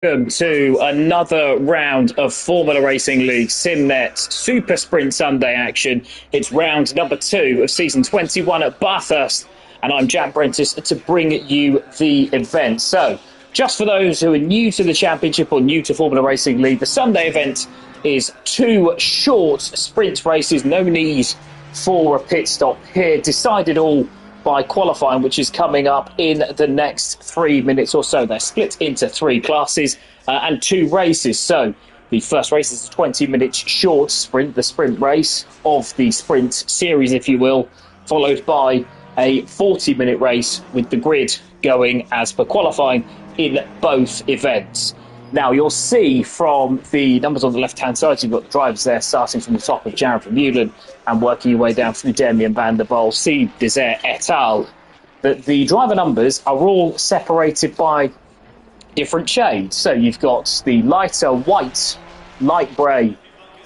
Welcome to another round of Formula Racing League SIMNET SuperSprint Sunday action. It's round number 2 of season 21 at Bathurst, and I'm Jack Prentice to bring you the event. So, just for those who are new to the championship or new to Formula Racing League, the Sunday event is 2 short sprint races, no need for a pit stop here, decided all by qualifying, which is coming up in the next 3 minutes or so. They're split into 3 classes and 2 races. So the first race is a 20-minute short sprint, the sprint race of the sprint series, if you will, followed by a 40-minute race with the grid going as per qualifying in both events. Now, you'll see from the numbers on the left-hand side, you've got the drivers there starting from the top of Jared Vermeulen and working your way down through Damien van der Waal, C. Desert et al. But the driver numbers are all separated by different shades. So you've got the lighter white, light grey,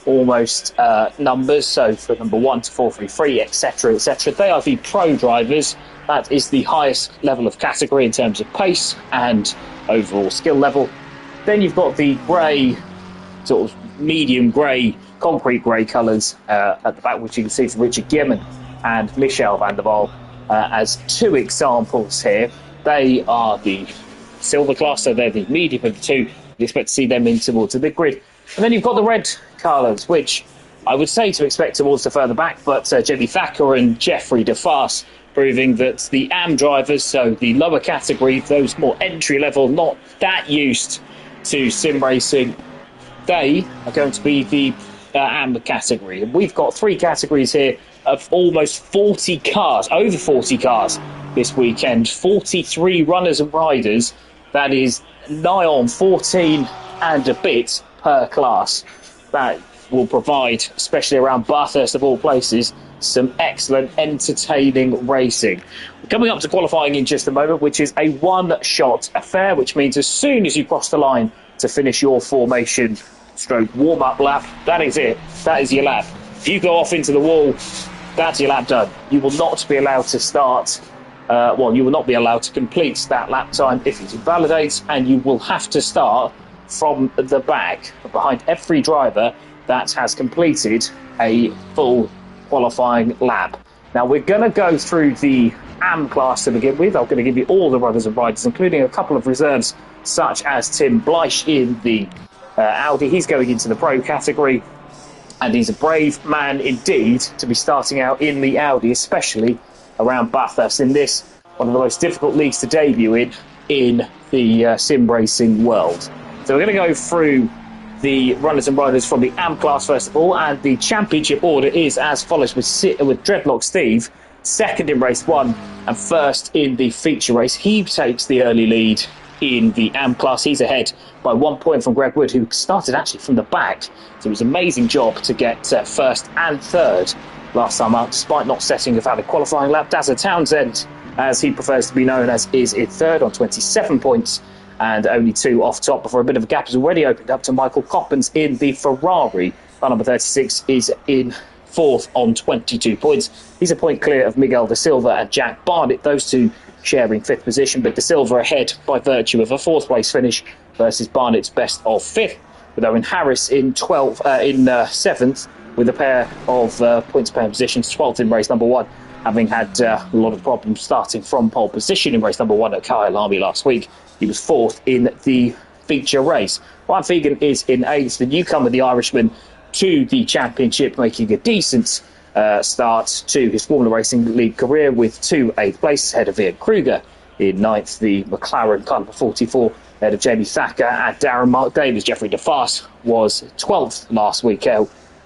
almost numbers. So for number 1 to 433, etc., etc. They are the pro drivers. That is the highest level of category in terms of pace and overall skill level. Then you've got the grey, sort of medium grey, concrete grey colours at the back, which you can see from Richard Gimmon and Michel van der Waal as 2 examples here. They are the silver class, so they're the medium of the 2. You expect to see them in towards the big grid. And then you've got the red colours, which I would say to expect towards the further back, but Jamie Thacker and Jeffrey DeFaas proving that the AM drivers, so the lower category, those more entry level, not that used to sim racing, they are going to be the AM category. And we've got 3 categories here of almost 40 cars, over 40 cars this weekend, 43 runners and riders. That is nigh on 14 and a bit per class. That will provide, especially around Bathurst of all places, some excellent entertaining racing. We're coming up to qualifying in just a moment, which is a one-shot affair, which means as soon as you cross the line to finish your formation stroke warm-up lap, that is it. That is your lap. If you go off into the wall, that's your lap done. You will not be allowed to start, you will not be allowed to complete that lap time if it invalidates, and you will have to start from the back, behind every driver that has completed a full qualifying lap. Now, we're going to go through the AM class to begin with. I'm going to give you all the runners and riders, including a couple of reserves, such as Tim Bleich in the Audi. He's going into the pro category, and he's a brave man indeed to be starting out in the Audi, especially around Bathurst, in this, one of the most difficult leagues to debut in the sim racing world. So we're going to go through the runners and riders from the AM class first of all, and the championship order is as follows, with Dreadlock Steve second in race 1 and first in the feature race. He takes the early lead in the AM class. He's ahead by 1 point from Greg Wood, who started actually from the back. So it was an amazing job to get first and third last time out, despite not setting a valid qualifying lap. Dazza Townsend, as he prefers to be known as, is in third on 27 points. And only 2 off top before a bit of a gap has already opened up to Michael Coppens in the Ferrari. Car number 36 is in 4th on 22 points. He's a point clear of Miguel Da Silva and Jack Barnett, those 2 sharing 5th position, but Da Silva ahead by virtue of a 4th place finish versus Barnett's best of 5th, with Owen Harris in 7th, with a pair of points per positions, 12th in race number 1, having had a lot of problems starting from pole position in race number 1 at Kyle Army last week. He was 4th in the feature race. Ryan Fegan is in 8th, the newcomer, the Irishman, to the championship, making a decent start to his Formula Racing League career with 2 8th places ahead of Ian Kruger. In 9th, the McLaren car number 44 ahead of Jamie Thacker and Darren Mark Davis. Jeffrey DeFaas was 12th last week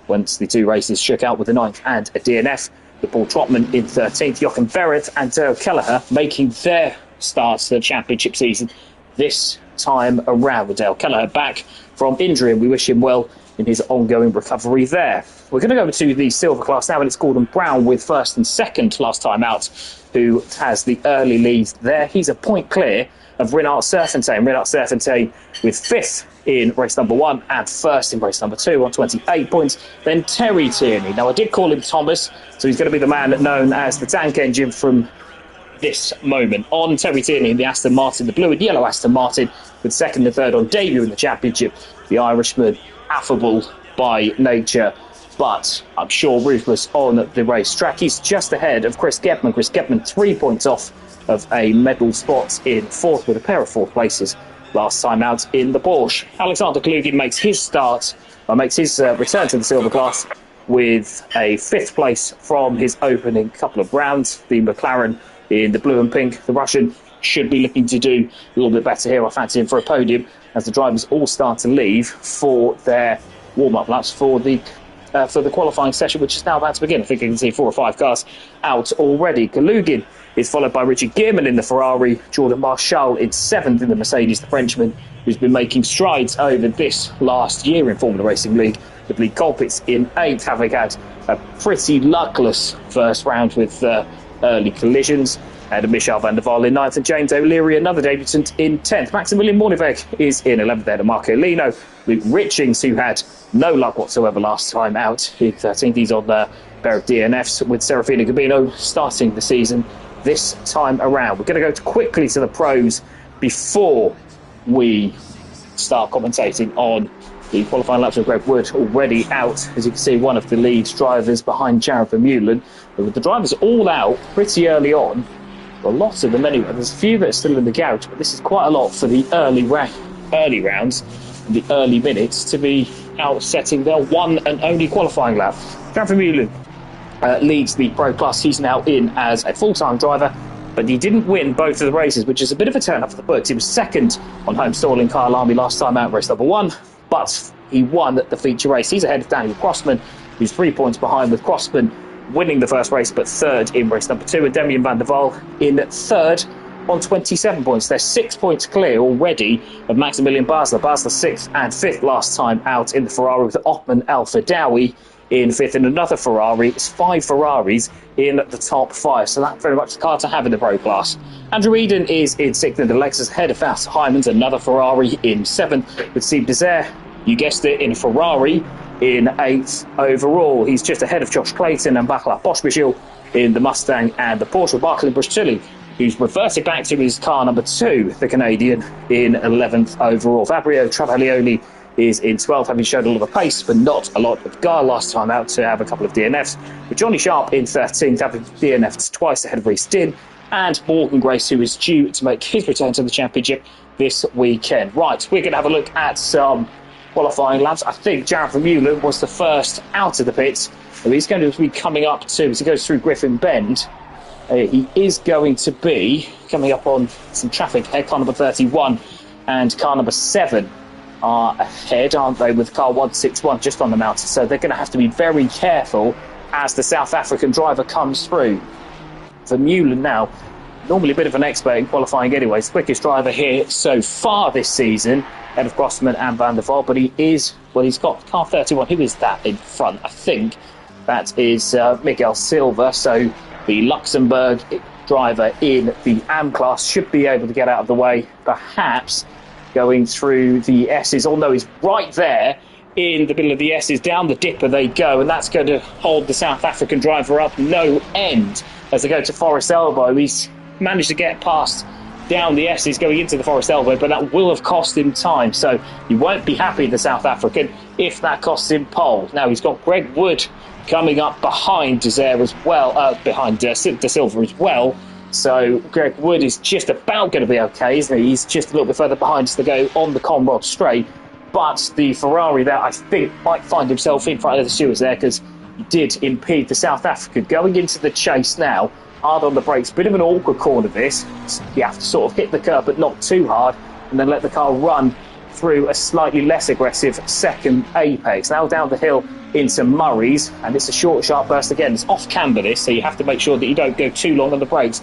once the 2 races shook out with a 9th and a DNF. With Paul Trotman in 13th, Jochen Verrett and Dale Kelleher making their starts to the championship season this time around, with Dale Kelleher back from injury, and we wish him well in his ongoing recovery there. We're going to go to the silver class now, and it's Gordon Brown with 1st and 2nd last time out, who has the early lead there. He's a point clear of Renard Serfontein. Renard Serfontein with 5th in race number 1 and 1st in race number 2 on 28 points. Then Terry Tierney. Now, I did call him Thomas, so he's going to be the man known as the tank engine from this moment. On Terry Tierney in the Aston Martin, the blue and yellow Aston Martin, with second and third on debut in the championship. The Irishman, affable by nature, but I'm sure ruthless on the racetrack. He's just ahead of Chris Gebman. Chris Gebman 3 points off of a medal spot in fourth, with a pair of fourth places last time out in the Porsche. Alexander Kalugin makes his return to the silver class with a fifth place from his opening couple of rounds. The McLaren in the blue and pink, the Russian, should be looking to do a little bit better here. I fancy him for a podium as the drivers all start to leave for their warm-up laps for the qualifying session, which is now about to begin. I think you can see 4 or 5 cars out already. Kalugin is followed by Richard Gearman in the Ferrari, Jordan Marshall in 7th in the Mercedes, the Frenchman, who's been making strides over this last year in Formula Racing League, with Lee Colpitts in 8th, having had a pretty luckless first round with early collisions. And Michel van der Waal in 9th, and James O'Leary, another debutant, in 10th. Maximilian Morneveg is in 11th there to Marco Lino. Luke Richings, who had no luck whatsoever last time out, in 13th. He's on the pair of DNFs, with Serafino Gabino starting the season this time around. We're going to go quickly to the pros before we start commentating on the qualifying laps. Of Greg Wood already out, as you can see, one of the lead drivers behind Jared Vermeulen. With the drivers all out pretty early on, a lot of them anyway. There's a few that are still in the garage, but this is quite a lot for the early rounds, the early minutes, to be out setting their one and only qualifying lap. Jared Vermeulen leads the Pro Plus. He's now in as a full-time driver, but he didn't win both of the races, which is a bit of a turn-up for the books. He was second on home stall in Kyle Army last time out, race number 1, but he won the feature race. He's ahead of Daniel Crossman, who's 3 points behind, with Crossman winning the first race, but third in race number 2, and Demian van der Waal in third on 27 points. They're 6 points clear already of Maximilian Basler. Basler 6th and 5th last time out in the Ferrari, with Othman Al Fadawi in 5th in another Ferrari. It's 5 Ferraris in the top 5, so that's very much the car to have in the Pro Class. Andrew Eden is in 6th in the Lexus, ahead of Faust Hyman's, another Ferrari, in 7th, with Steve Desert, you guessed it, in Ferrari, in 8th overall. He's just ahead of Josh Clayton and Bakla Poshbishil in the Mustang and the Porsche. Barclay Brustilli, who's reverted back to his car number 2, the Canadian, in 11th overall. Fabio Travaglioni is in 12th, having shown a lot of pace but not a lot of guile last time out, to have a couple of DNFs, with Johnny Sharp in 13th, having DNF'd twice, ahead of Reece Dinn, and Morgan Grace, who is due to make his return to the championship this weekend. Right, we're going to have a look at some qualifying laps. I think Jared Vermeulen was the first out of the pits. So he's going to be coming up to, as he goes through Griffin Bend, he is going to be coming up on some traffic ahead. Car number 31 and car number 7 are ahead, aren't they, with car 161 just on the mountain. So they're going to have to be very careful as the South African driver comes through. Vermeulen now, normally a bit of an expert in qualifying anyway, quickest driver here so far this season, ahead of Grossman and Van der Waal, but he's got car 31. Who is that in front? I think that is Miguel Silva. So the Luxembourg driver in the AM class should be able to get out of the way, perhaps going through the S's, although he's right there in the middle of the S's. Down the dipper they go, and that's going to hold the South African driver up no end as they go to Forest Elbow. He's managed to get past down the S's going into the Forest Elbow, but that will have cost him time, so he won't be happy, the South African, if that costs him pole. Now he's got Greg Wood coming up behind Desert as well, behind De Silva as well, so Greg Wood is just about going to be okay, isn't he? He's just a little bit further behind as they go on the Conrod straight, but the Ferrari there, I think, might find himself in front of the stewards there, because he did impede the South African. Going into the chase now, hard on the brakes, bit of an awkward corner this. You have to sort of hit the curb but not too hard, and then let the car run through a slightly less aggressive second apex. Now down the hill into Murray's, and it's a short, sharp burst again. It's off camber this, so you have to make sure that you don't go too long on the brakes.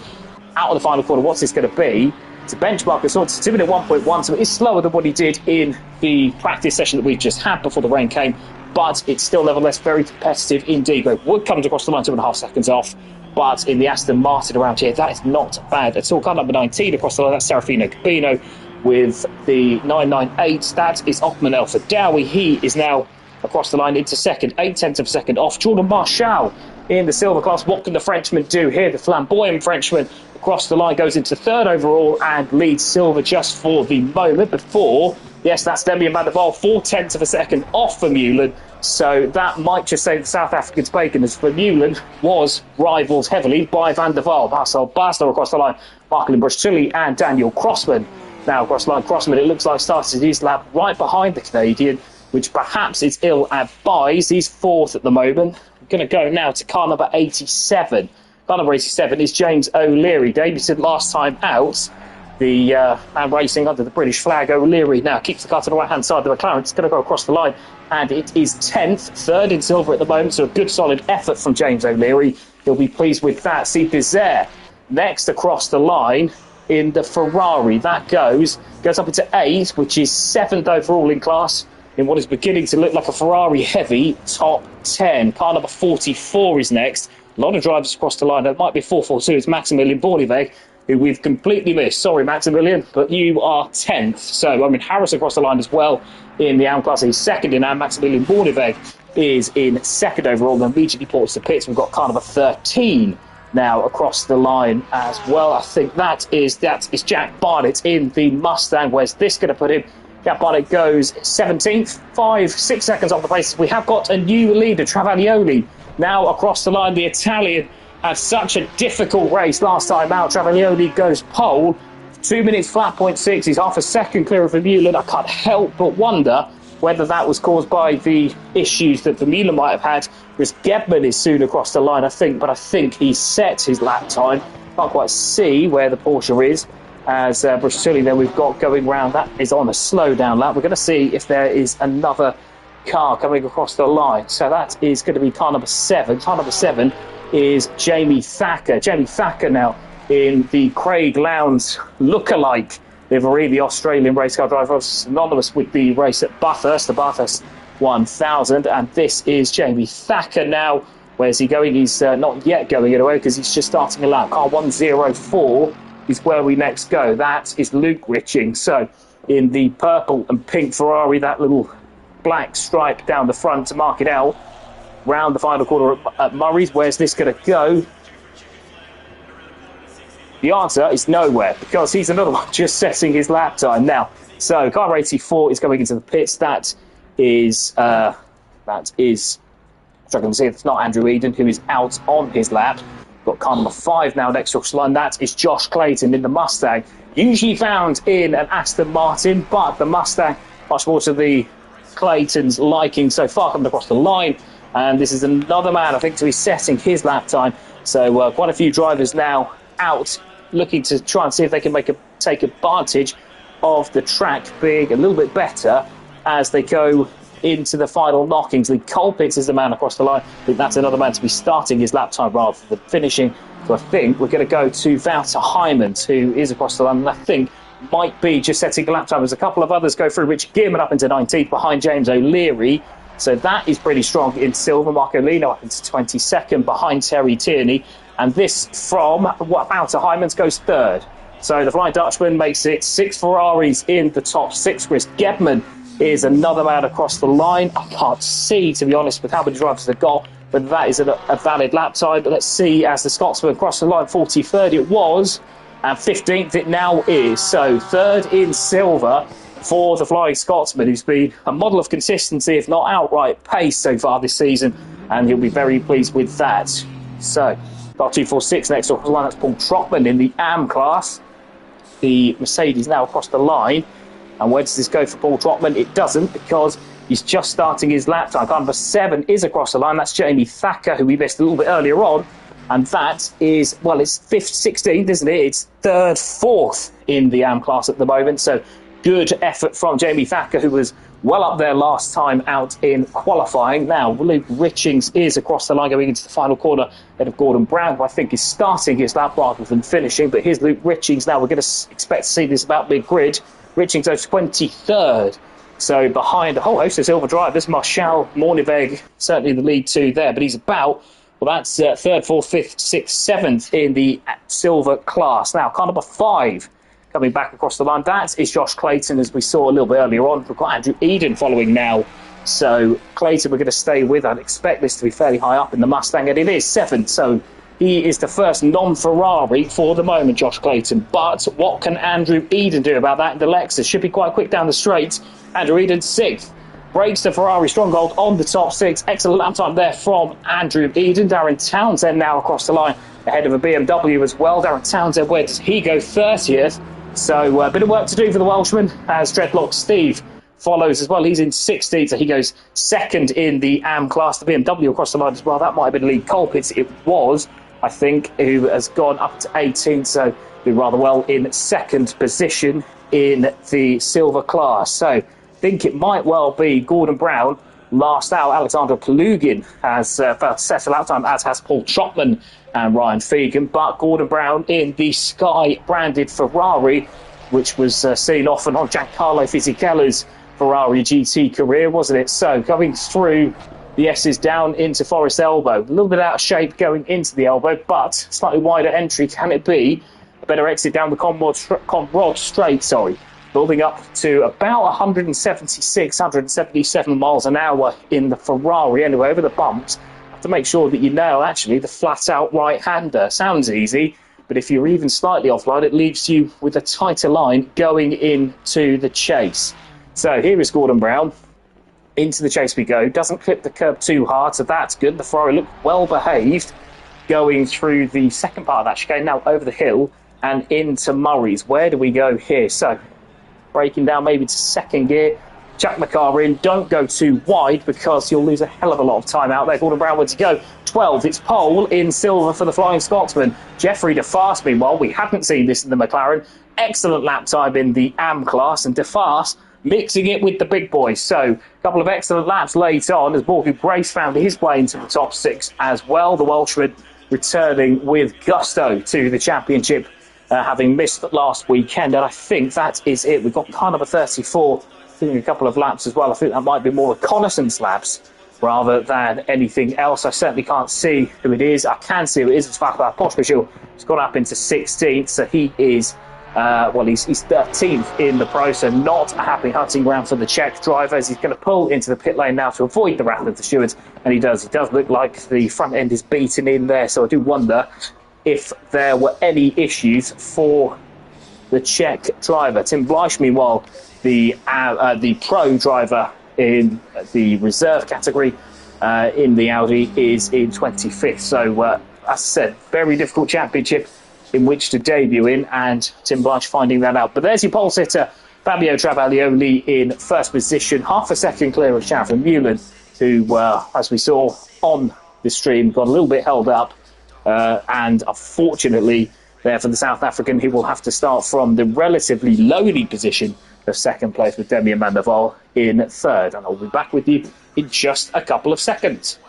Out of the final corner, what's this going to be? It's a benchmark of sorts. It's 2:1.1, so it's slower than what he did in the practice session that we just had before the rain came, but it's still nevertheless very competitive indeed. Greg Wood comes across the line 2.5 seconds off, but in the Aston Martin around here, that is not bad at all. Car number 19 across the line, that's Serafino Gabino with the 998. That is Othman El Fadawi. He is now across the line into second, 0.8 of a second off. Jordan Marshall in the silver class. What can the Frenchman do here? The flamboyant Frenchman across the line goes into third overall and leads silver just for the moment before, yes, that's Demian van der Waal, 0.4 of a second off Vermeulen. So that might just save the South Africans bacon, as Vermeulen was rivalled heavily by van der Waal. Marcel Basler across the line, Marcelin Brustulli and Daniel Crossman. Now across the line, Crossman, it looks like, started his lap right behind the Canadian, which perhaps is ill-advised. He's fourth at the moment. We're going to go now to car number 87. Car number 87 is James O'Leary. Debuted last time out. The man racing under the British flag, O'Leary, now keeps the car to the right-hand side of the McLaren. It's going to go across the line, and it is 10th, third in silver at the moment, so a good solid effort from James O'Leary. He'll be pleased with that. See Bizet next across the line in the Ferrari. That goes up into 8th, which is 7th overall in class, in what is beginning to look like a Ferrari heavy top 10. Car number 44 is next. A lot of drivers across the line. That might be 442. It's Maximilian Borneveg, who we've completely missed. Sorry, Maximilian, but you are 10th. So, I mean, Harris across the line as well in the AM class. He's second in AM. Maximilian Borneveg is in second overall. Then immediately ports to pits. We've got car number 13 now across the line as well. I think that is Jack Barnett in the Mustang. Where's this going to put him? Jack Barnett goes 17th, 5-6 seconds off the pace. We have got a new leader, Travaglioli, now across the line. The Italian had such a difficult race last time out. Travaglioli goes pole, 2 minutes flat, 0.6. He's half a second clear of Vermeulen. I can't help but wonder whether that was caused by the issues that Vermeulen might have had, because Gebman is soon across the line, I think he's set his lap time. Can't quite see where the Porsche is. As Brustulli then we've got going round, that is on a slow down lap. We're going to see if there is another car coming across the line. So that is going to be car number 7. Car number 7 is Jamie Thacker. Jamie Thacker now in the Craig Lowndes lookalike livery, the Australian race car driver, synonymous with the race at Bathurst, the Bathurst 1000. And this is Jamie Thacker now. Where's he going? He's not yet going anywhere because he's just starting a lap. Car 104 is where we next go. That is Luke Riching. So in the purple and pink Ferrari, that little black stripe down the front to mark it out, round the final corner at Murray's. Where's this going to go? The answer is nowhere, because he's another one just setting his lap time now. So car 84 is going into the pits. That is struggling to see if it's not Andrew Eden, who is out on his lap. Got car number 5 now next to the line. That is Josh Clayton in the Mustang, usually found in an Aston Martin, but the Mustang much more to the Clayton's liking so far, coming across the line. And this is another man, I think, to be setting his lap time. So quite a few drivers now out looking to try and see if they can take advantage of the track being a little bit better as they go into the final knockings. Lee Colpitts is the man across the line. I think that's another man to be starting his lap time rather than finishing. So I think we're going to go to Wouter Heijmans, who is across the line, and I think might be just setting a lap time. There's a couple of others go through. Richard Gearman up into 19th behind James O'Leary. So that is pretty strong in silver. Marco Lino up into 22nd behind Terry Tierney. And this from Wouter Heijmans goes third. So the Flying Dutchman makes it 6 Ferraris in the top 6. Chris Gebman is another man across the line. I can't see, to be honest, with how many drivers they've got, whether that is a valid lap time. But let's see as the Scotsman across the line. 43rd it was, and 15th it now is. So third in silver for the Flying Scotsman, who's been a model of consistency, if not outright pace so far this season, and he'll be very pleased with that. So car 246 next off the line. That's Paul Trotman in the AM class. The Mercedes now across the line. And where does this go for Paul Trotman? It doesn't, because he's just starting his lap time. Car number 7 is across the line. That's Jamie Thacker, who we missed a little bit earlier on. And that is, well, it's 5th, 16th, isn't it? It's 3rd, 4th in the AM class at the moment. So good effort from Jamie Thacker, who was well up there last time out in qualifying. Now, Luke Richings is across the line going into the final corner ahead of Gordon Brown, who I think is starting his lap rather than finishing. But here's Luke Richings now. We're going to expect to see this about mid-grid. Richings goes 23rd. So behind a whole host of silver drivers, Marshall Morneveg certainly the lead 2 there. But he's about, well, that's 3rd, 4th, 5th, 6th, 7th in the silver class. Now, car number 5 coming back across the line. That is Josh Clayton, as we saw a little bit earlier on. We've got Andrew Eden following now So Clayton we're going to stay with. I'd expect this to be fairly high up in the Mustang, and it is 7th. So he is the first non-Ferrari for the moment, Josh Clayton. But what can Andrew Eden do about that in the Lexus? Should be quite quick down the straight. Andrew Eden 6th. Breaks the Ferrari Stronghold on the top 6. Excellent lap time there from Andrew Eden. Darren Townsend now across the line ahead of a BMW as well. Darren Townsend, where does he go? 30th. So a bit of work to do for the Welshman as Dreadlock Steve follows as well. He's in 16th, so he goes 2nd in the AM class. The BMW across the line as well. That might have been Lee Colpitts. It was, I think, who has gone up to 18th, so doing rather well in 2nd position in the silver class. So I think it might well be Gordon Brown last out. Alexander Kalugin has failed to settle out time, as has Paul Trotman and Ryan Fegan. But Gordon Brown in the Sky branded Ferrari, which was seen off and on Giancarlo Fisichella's Ferrari GT career, wasn't it? So going through the S's down into Forest Elbow. A little bit out of shape going into the elbow, but slightly wider entry. Can it be a better exit down the Conrod Straight, building up to about 176, 177 miles an hour in the Ferrari. Anyway, over the bumps, have to make sure that you nail, actually, the flat-out right-hander. Sounds easy, but if you're even slightly offline, it leaves you with a tighter line going into the chase. So here is Gordon Brown. Into the chase we go. Doesn't clip the curb too hard, so that's good. The Ferrari looked well-behaved going through the second part of that chicane, now over the hill and into Murray's. Where do we go here? So braking down maybe to 2nd gear, chuck the car in, don't go too wide because you'll lose a hell of a lot of time out there. Gordon Brown, where to go? 12th, it's pole in silver for the Flying Scotsman. Jeffrey DeFast, meanwhile, we haven't seen this in the McLaren. Excellent lap time in the AM class, and DeFast mixing it with the big boys. So a couple of excellent laps late on as Morgan Grace found his way into the top 6 as well. The Welshman returning with gusto to the championship, having missed last weekend. And I think that is it. We've got kind of a 34, doing a couple of laps as well. I think that might be more reconnaissance laps rather than anything else. I certainly can't see who it is. I can see who it is. It's Vaclav Pospisil. He's gone up into 16th, so he is he's 13th in the pro, so not a happy hunting ground for the Czech driver, as he's going to pull into the pit lane now to avoid the wrath of the stewards, and he does. It does look like the front end is beaten in there, so I do wonder if there were any issues for the Czech driver. Tim Bleish, meanwhile, the pro driver in the reserve category in the Audi, is in 25th. So, as I said, very difficult championship in which to debut in, and Tim Bleish finding that out. But there's your pole sitter, Fabio Travaglioli, in 1st position, half a second clear of Shavon Mullen, who, as we saw on the stream, got a little bit held up, and unfortunately there for the South African, he will have to start from the relatively lowly position of 2nd place with Demian van der Waal in 3rd. And I'll be back with you in just a couple of seconds.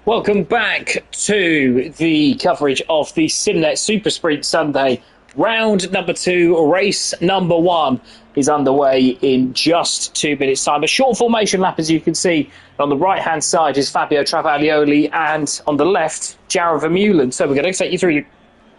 Welcome back to the coverage of the SIMNET SuperSprint Sunday. Round number 2, race number 1 is underway in just 2 minutes' time. A short formation lap, as you can see. On the right-hand side is Fabio Travaglioli, and on the left, Jared Vermeulen. So we're going to take you through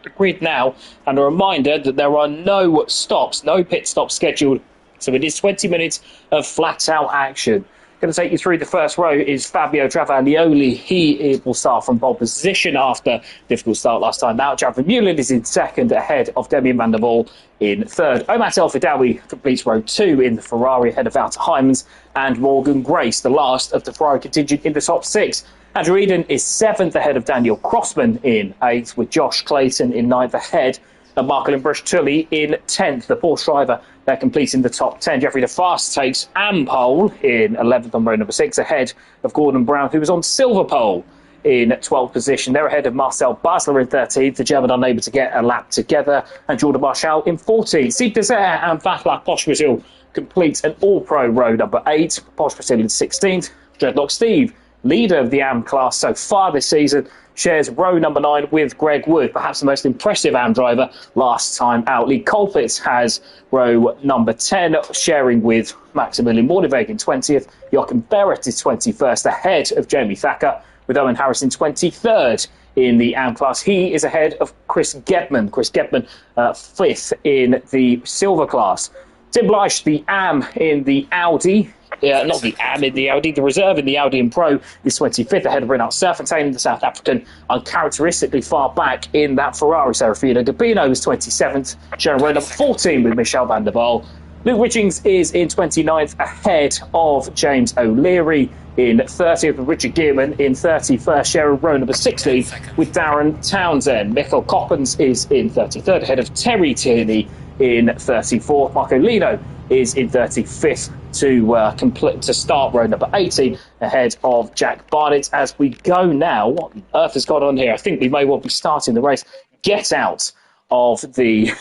the grid now, and a reminder that there are no stops, no pit stops scheduled. So it is 20 minutes of flat-out action. Going to take you through the first row is Fabio Travaglioli. He will start from pole position after difficult start last time out. Jared Vermeulen is in second, ahead of Demian van der Waal in third. Omat El Fidawi completes row 2 in the Ferrari, ahead of Wouter Heijmans and Morgan Grace, the last of the Ferrari contingent in the top 6. Andrew Eden is 7th, ahead of Daniel Crossman in 8th, with Josh Clayton in 9th, ahead of Marco Tully in 10th. The Porsche driver they're completing the top 10. Jeffrey De Fast takes AM pole in 11th on row number 6, ahead of Gordon Brown, who was on silver pole in 12th position. They're ahead of Marcel Basler in 13th, the German unable to get a lap together, and Jordan Marshall in 14th. Steve Desert and Vaclav Posh-Brazil complete an all-pro row number 8. Posh-Brazil in 16th. Dreadlock Steve, leader of the AM class so far this season, shares row number 9 with Greg Wood, perhaps the most impressive AM driver last time out. Lee Colpitts has row number 10, sharing with Maximilian Mordeveg in 20th. Joachim Barrett is 21st, ahead of Jamie Thacker, with Owen Harrison 23rd in the AM class. He is ahead of Chris Gebman. Chris Gebman 5th in the silver class. Tim Bleish, the AM in the Audi. Not the AM in the Audi, the reserve in the Audi and Pro is 25th, ahead of Renat Serfontein, the South African, uncharacteristically far back in that Ferrari. Serafino Gabino is 27th, sharing row number 14 with Michel van der Waal. Luke Richings is in 29th, ahead of James O'Leary in 30th, with Richard Gearman in 31st, sharing row number 16 with Darren Townsend. Michael Coppens is in 33rd, ahead of Terry Tierney in 34th. Marco Lino is in 35th to start row number 18, ahead of Jack Barnett. As we go now, what on earth has gone on here? I think we may well be starting the race. Get out of the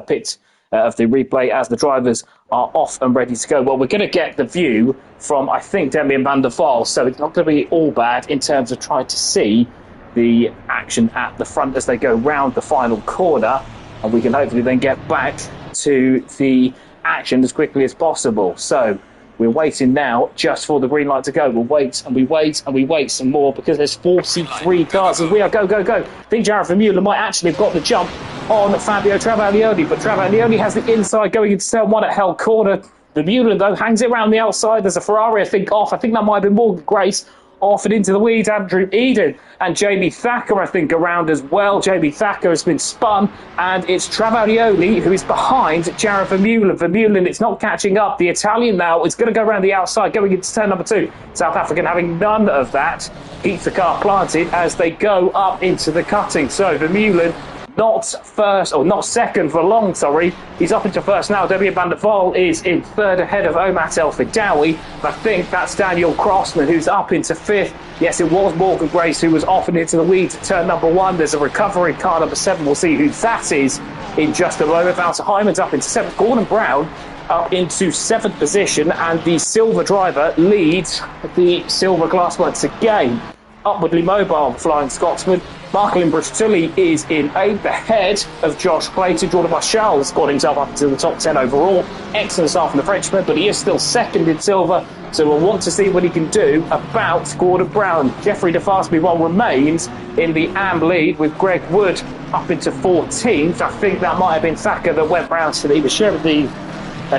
pit of the replay as the drivers are off and ready to go. Well, we're going to get the view from, I think, Demian van der Waal, so it's not going to be all bad in terms of trying to see the action at the front as they go round the final corner, and we can hopefully then get back to the action as quickly as possible. So we're waiting now just for the green light to go. We'll wait and we wait and we wait some more, because there's 43 cars as we are go. I think Jared Vermeulen might actually have got the jump on Fabio Travaglioli, but Travaglioli has the inside going into turn 1 at Hell Corner. Vermeulen though hangs it around the outside. There's a Ferrari, I think, off. I think that might have been Morgan Grace off and into the weeds. Andrew Eden and Jamie Thacker, I think, around as well. Jamie Thacker has been spun, and it's Travaglioli who is behind Jared Vermeulen. Vermeulen, it's not catching up. The Italian now is going to go around the outside, going into turn number 2. South African having none of that. Keeps the car planted as they go up into the cutting. So Vermeulen not first, or not second for long, sorry. He's up into first now. Demian van der Waal is in third, ahead of Omat El Fidawi. I think that's Daniel Crossman who's up into 5th. Yes, it was Morgan Grace who was off and into the weeds at turn number 1. There's a recovery car number 7. We'll see who that is in just a moment. Wouter Heijmans up into 7th. Gordon Brown up into 7th position, and the silver driver leads the silver class once again. Upwardly mobile Flying Scotsman Marco Tully is in 8th, ahead of Josh Clayton. Jordan Marshall has got himself up to the top 10 overall. Excellent start from the Frenchman, but he is still second in silver, so we'll want to see what he can do about Gordon Brown. Jeffrey De Fast meanwhile remains in the AM lead, with Greg Wood up into 14th. I think that might have been Thacker that went round to the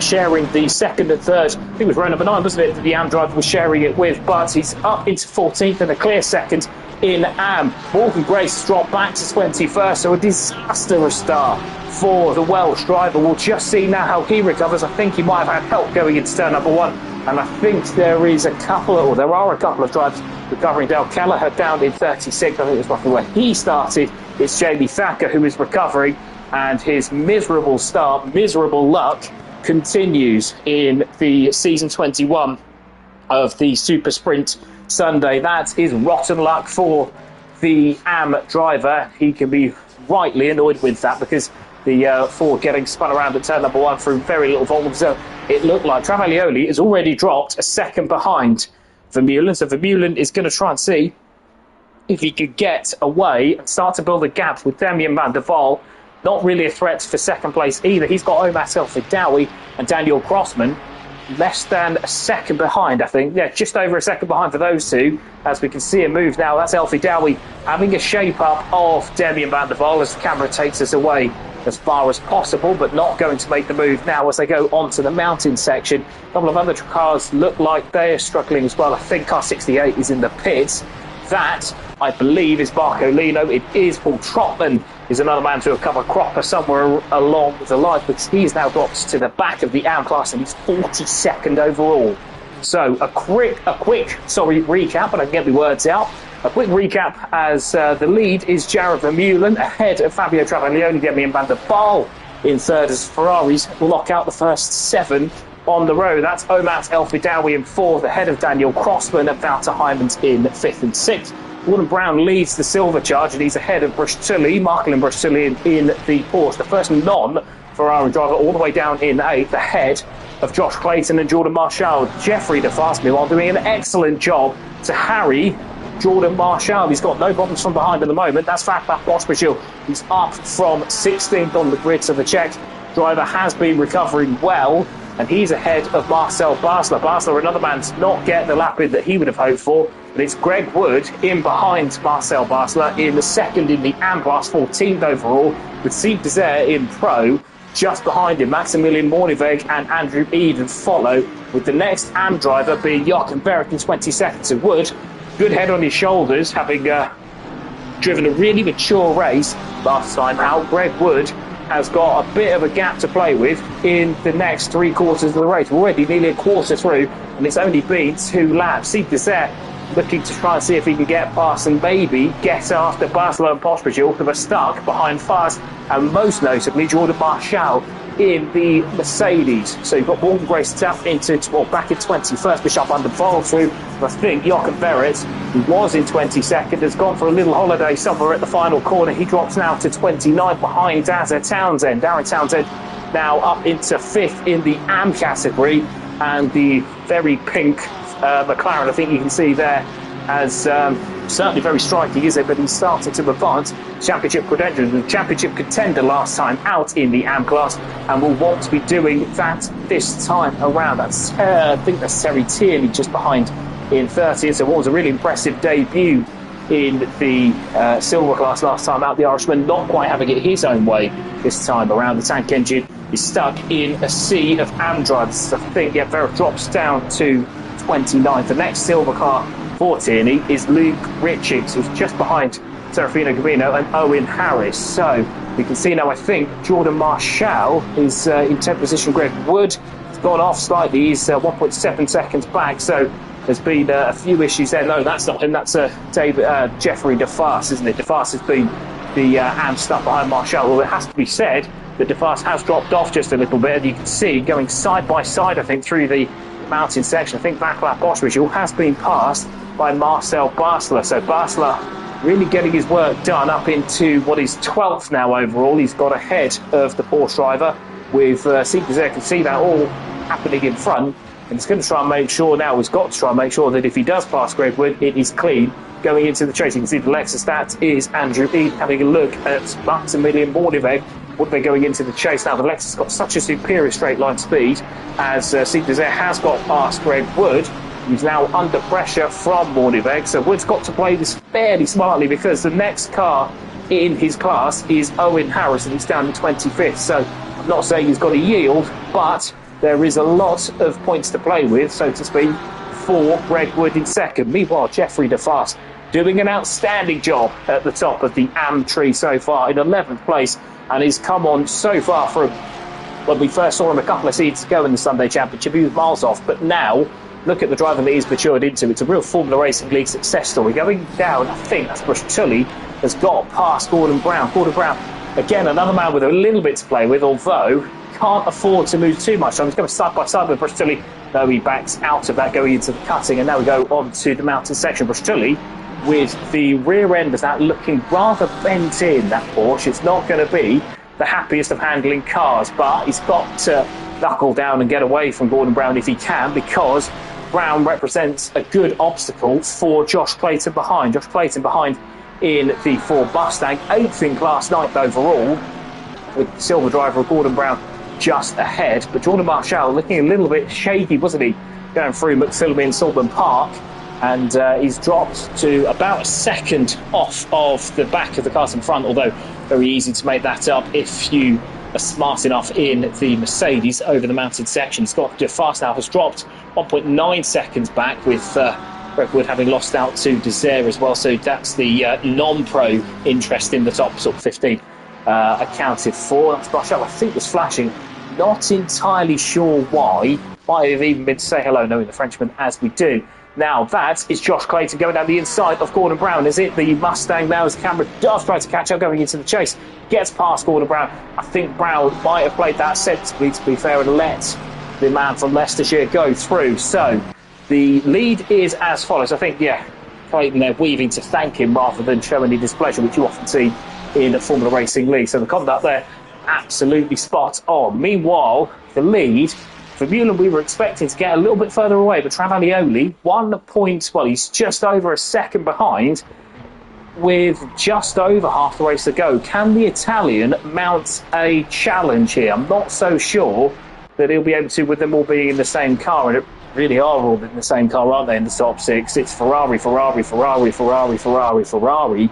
sharing the second and third. I think it was row number 9, wasn't it, that the AM driver was sharing it with, but he's up into 14th and a clear second in AM. Morgan Grace dropped back to 21st, so a disastrous start for the Welsh driver. We'll just see now how he recovers. I think he might have had help going into turn number 1, and I think there are a couple of drivers recovering. Dale Kelleher down in 36th. I think it's roughly where he started. It's Jamie Thacker who is recovering, and his miserable start, miserable luck, continues in the season 21 of the SuperSprint Sunday. That is rotten luck for the AM driver. He can be rightly annoyed with that, because the Ford getting spun around at turn number 1 through very little volume. So it looked like Travaglioli has already dropped a second behind Vermeulen. So Vermeulen is going to try and see if he could get away and start to build a gap with Damien van der Waal. Not really a threat for second place either. He's got Omat El-Fidawi and Daniel Grossman less than a second behind, I think. Yeah, just over a second behind for those two. As we can see a move now, that's El-Fidawi having a shape up of Damien van der Waal as the camera takes us away as far as possible, but not going to make the move now as they go onto the mountain section. A couple of other cars look like they're struggling as well. I think car 68 is in the pits. That, I believe, is Barcolino. It is Paul Trotman, is another man to have come a cropper somewhere along the line, because he's now dropped to the back of the AM class and he's 42nd overall. So a quick recap, and I can get the words out. A quick recap as the lead is Jared Vermeulen ahead of Fabio Travaglioni, Damien van der Waal in third as Ferraris lock out the first 7 on the road. That's Omat El-Fidawi in 4th, ahead of Daniel Crossman, and Wouter Heijmans in 5th and 6th. Gordon Brown leads the silver charge and he's ahead of Brustulli, Marcelin Brustulli in the Porsche. The first non-Ferrari driver all the way down in 8th, ahead of Josh Clayton and Jordan Marshall. Jeffrey DeFast, meanwhile, doing an excellent job to harry Jordan Marshall. He's got no problems from behind at the moment. That's Vaclav Pospisil. He's up from 16th on the grid, so the Czech driver has been recovering well, and he's ahead of Marcel Basler. Basler, another man to not get the lap in that he would have hoped for, but it's Greg Wood in behind Marcel Basler in the second in the AM class, 14th overall, with Steve Desert in pro. Just behind him, Maximilian Morniveg and Andrew Eden follow, with the next AM driver being Jochen Berg in 22nd. So Wood, good head on his shoulders, having driven a really mature race last time out. Greg Wood has got a bit of a gap to play with in the next 3 quarters of the race. We're already nearly a quarter through, and it's only been 2 laps. Steve Desert looking to try and see if he can get past and maybe get after Basler and Pospisil, who are stuck behind Fast, and most notably Jordan Marshall in the Mercedes. So you've got Morgan Grace back in 21st, Bishop under Vol through. I think Jochen Barrett, who was in 22nd, has gone for a little holiday somewhere at the final corner. He drops now to 29 behind Darren Townsend. Darren Townsend now up into 5th in the AM category, and the very pink McLaren, I think you can see there, as certainly very striking, is it? But he's starting to advance championship credentials. The championship contender last time out in the AM class, and will want to be doing that this time around. That's I think that's Terry Tierney just behind in 30th. So what was a really impressive debut in the silver class last time out. The Irishman not quite having it his own way this time around. The tank engine is stuck in a sea of AM drivers. I think Vera drops down to 29th. The next silver car for Tierney is Luke Richards, who's just behind Serafino Gabino and Owen Harris. So we can see now, I think Jordan Marshall is in 10th position. Greg Wood has gone off slightly. He's 1.7 seconds back. So there's been a few issues there. No, that's not him. That's Jeffrey DeFast, isn't it? DeFast has been the AM stuff behind Marshall. Well, it has to be said that DeFast has dropped off just a little bit. And you can see going side by side, I think, through the mountain section. I think Vaclav Pospisil has been passed by Marcel Basler. So Basler really getting his work done up into what is 12th now overall. He's got ahead of the Porsche driver with Steve Desert. Can see that all happening in front. And he's going to try and make sure now, he's got to try and make sure that if he does pass Greg Wood, it is clean going into the chase. You can see the Lexus. That is Andrew Eden having a look at Maximilian Morniveg. What they're going into the chase now. The Lexus has got such a superior straight line speed as Steve Desert has got past Greg Wood. He's now under pressure from Morniveg. So Wood's got to play this fairly smartly, because the next car in his class is Owen Harris, and he's down in 25th. So I'm not saying he's got to yield, but there is a lot of points to play with, so to speak, for Greg Wood in second. Meanwhile, Jeffrey DeFast doing an outstanding job at the top of the AM tree so far, in 11th place, and he's come on so far from when we first saw him a couple of seasons ago in the Sunday Championship. He was miles off, but now look at the driver that he's matured into. It's a real Formula Racing League success story. Going down, I think that's Brustulli has got past Gordon Brown. Gordon Brown, again, another man with a little bit to play with, although can't afford to move too much. So I'm just going side by side with Brustulli. No, he backs out of that going into the cutting, and now we go on to the mountain section. Brustulli with the rear end of that looking rather bent in, that Porsche. It's not going to be the happiest of handling cars, but he's got to knuckle down and get away from Gordon Brown if he can, because Brown represents a good obstacle for Josh Clayton behind. Josh Clayton behind in the Ford Mustang, 8th in class, 9th overall, with the silver driver Gordon Brown just ahead. But Jordan Marshall looking a little bit shaky, wasn't he, going through McPhillamy and Saltburn Park, and he's dropped to about a second off of the back of the cars in front, although very easy to make that up if you are smart enough in the Mercedes over the mounted section. Scott DeFast now has dropped 1.9 seconds back, with Redwood having lost out to Desire as well, so that's the non-pro interest in the top sort of 15 accounted for. That's Marshall, I think, was flashing, not entirely sure why. Might have even been to say hello, knowing the Frenchman as we do. Now that is Josh Clayton going down the inside of Gordon Brown. Is it the Mustang now as the camera does try to catch up going into the chase? Gets past Gordon Brown. I think Brown might have played that sensibly, to be fair, and let the man from Leicestershire go through. So the lead is as follows. I think, yeah, Clayton there weaving to thank him rather than show any displeasure, which you often see in the Formula Racing League. So the conduct there, absolutely spot on. Meanwhile, the lead for Mullen, we were expecting to get a little bit further away, but Travaglioli, 1 point, well, he's just over a second behind with just over half the race to go. Can the Italian mount a challenge here? I'm not so sure that he'll be able to, with them all being in the same car, and it really are all in the same car, aren't they, in the top 6? It's Ferrari, Ferrari, Ferrari, Ferrari, Ferrari, Ferrari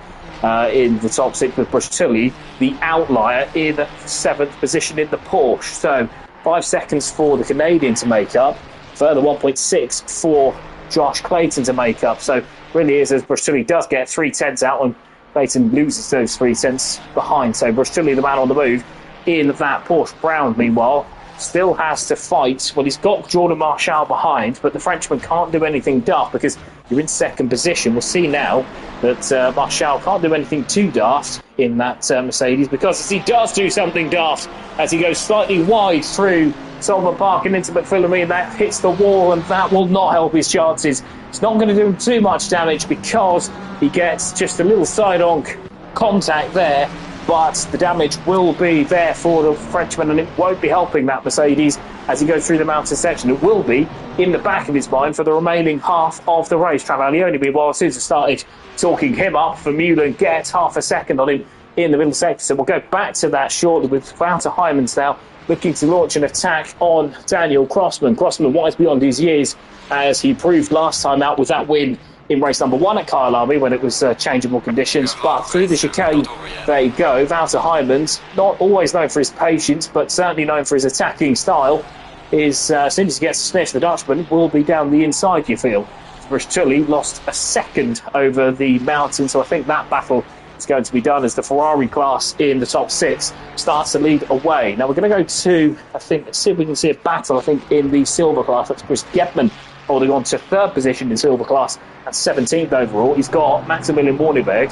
in the top 6, with Brustilli, the outlier, in 7th position in the Porsche. So 5 seconds for the Canadian to make up, further 1.6 for Josh Clayton to make up. So really is, as Brustilli does get 3 tenths out and Clayton loses those 3 tenths behind. So Brustilli, the man on the move in that Porsche. Brown, meanwhile, still has to fight. Well, he's got Jordan Marshall behind, but the Frenchman can't do anything daft because you're in 2nd position. We'll see now that Marshall can't do anything too daft in that Mercedes, because as he does do something daft as he goes slightly wide through Saltburn Park and into McPhillamy, and that hits the wall, and that will not help his chances. It's not going to do him too much damage because he gets just a little side-on contact there, but the damage will be there for the Frenchman, and it won't be helping that Mercedes as he goes through the mountain section. It will be in the back of his mind for the remaining half of the race. Travaglioli, meanwhile, as soon as I started talking him up, for Mullen gets half a second on him in the middle section. So we'll go back to that shortly, with Wouter Heymans now looking to launch an attack on Daniel Crossman. Crossman wise beyond his years, as he proved last time out with that win in race number 1 at Kyle Army when it was changeable conditions. But through the chicane they go. Wouter Heymans, not always known for his patience, but certainly known for his attacking style, is as soon as he gets a sniff, the Dutchman will be down the inside, you feel. Brustilli lost a second over the mountain, so I think that battle is going to be done as the Ferrari class in the top 6 starts to lead away. Now we're going to go to, I think, see if we can see a battle, I think, in the silver class. That's Chris Getman holding on to 3rd position in silver class at 17th overall. He's got Maximilian Borneberg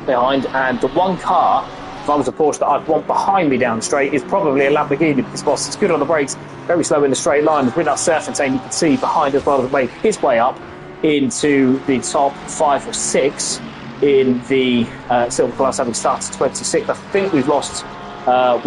behind, and the one car, if I was a Porsche, that I'd want behind me down the straight is probably a Lamborghini, because boss is good on the brakes, very slow in the straight line. Rinat Serfontaine, you can see behind as well, has made his way up into the top 5 or 6 in the silver class, having started 26th. I think we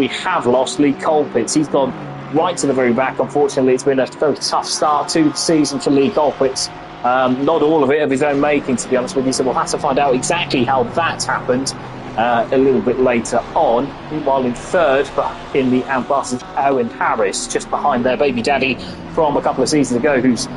have lost Lee Colpitts. He's gone right to the very back. Unfortunately, it's been a very tough start to the season for Lee Colpitts. Not all of it of his own making, to be honest with you, so we'll have to find out exactly how that happened a little bit later on. Meanwhile, in 3rd, but in the ambassador, Owen Harris, just behind their baby daddy from a couple of seasons ago, whose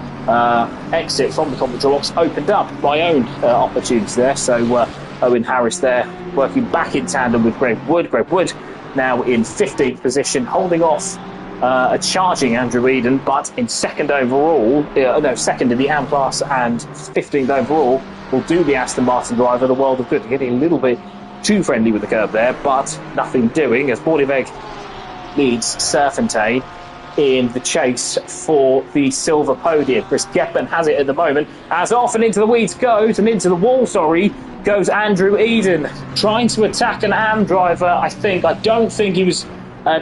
exit from the competition box opened up my own opportunities there. So Owen Harris there working back in tandem with Greg Wood. Greg Wood now in 15th position, holding off a charging Andrew Eden, but in 2nd overall, second in the AM class and 15th overall, will do the Aston Martin driver the world of good. Getting a little bit too friendly with the curve there, but nothing doing, as Borneberg leads Serfontaine in the chase for the silver podium. Chris Getman has it at the moment, as off and into the weeds goes, and into the wall, goes Andrew Eden, trying to attack an AM driver, I don't think he was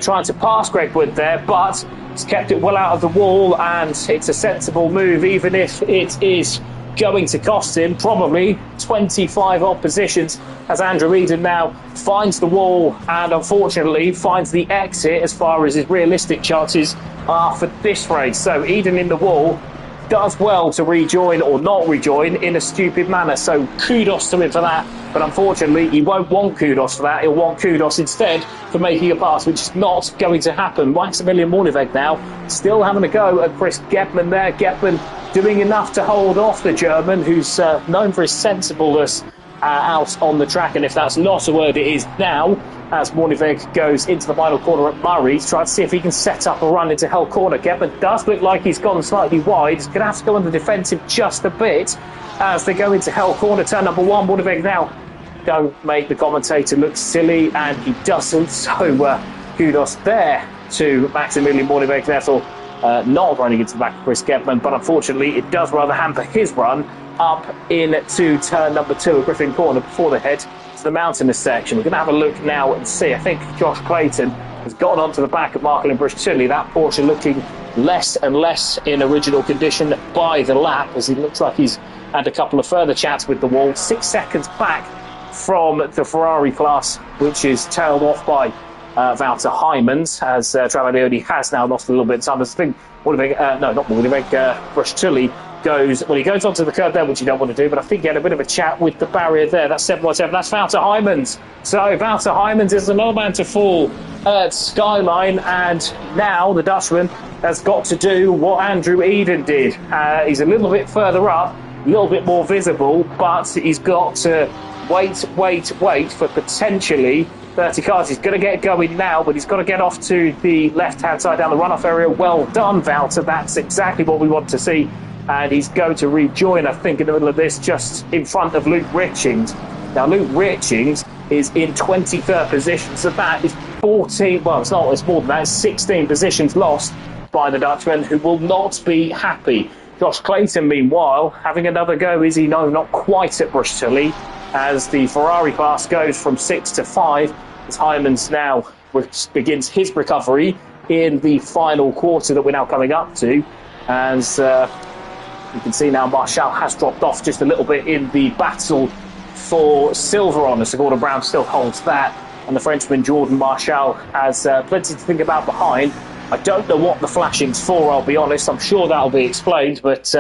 trying to pass Greg Wood there, but he's kept it well out of the wall, and it's a sensible move, even if it is going to cost him probably 25 odd positions, as Andrew Eden now finds the wall and unfortunately finds the exit as far as his realistic chances are for this race. So Eden in the wall does well to rejoin or not rejoin in a stupid manner. So kudos to him for that. But unfortunately, he won't want kudos for that. He'll want kudos instead for making a pass, which is not going to happen. Maximilian Moorneweg now still having a go at Chris Gebman there. Gebman doing enough to hold off the German, who's known for his sensibleness out on the track. And if that's not a word, it is now, as Moorneweg goes into the final corner at Murray to try to see if he can set up a run into Hell Corner. Gebman does look like he's gone slightly wide. He's going to have to go on the defensive just a bit as they go into Hell Corner, turn number 1. Moorneweg now, don't make the commentator look silly, and he doesn't. So kudos there to Maximilian Moorneweg, therefore not running into the back of Chris Gebman, but unfortunately it does rather hamper his run up into turn number 2 at Griffin Corner before they head to the mountainous section. We're going to have a look now and see. I think Josh Clayton has gotten onto the back of Marklin Brush-Tully. That Porsche looking less and less in original condition by the lap, as he looks like he's had a couple of further chats with the wall. 6 seconds back from the Ferrari class, which is tailed off by Wouter Heymans, as Travaglioni has now lost a little bit of time. I think Brush-Tully goes onto the curb there, which you don't want to do, but I think he had a bit of a chat with the barrier there. That's 7.7. That's Wouter Heymans. So Wouter Heymans is another man to fall at Skyline, and now the Dutchman has got to do what Andrew Eden did. He's a little bit further up, a little bit more visible, but he's got to wait for potentially 30 cars. He's going to get going now, but he's got to get off to the left-hand side down the runoff area. Well done, Wouter. That's exactly what we want to see. And he's going to rejoin, I think, in the middle of this, just in front of Luke Richings. Now, Luke Richings is in 23rd position, so that is 14, well, it's more than that, it's 16 positions lost by the Dutchman, who will not be happy. Josh Clayton, meanwhile, having another go, is he? No, not quite at Brush-Tully, as the Ferrari class goes from 6 to 5, as Heymans now begins his recovery in the final quarter that we're now coming up to. As you can see now, Marshall has dropped off just a little bit in the battle for silver on us. Gordon Brown still holds that, and the Frenchman Jordan Marshall has plenty to think about behind. I don't know what the flashing's for, I'll be honest. I'm sure that'll be explained, but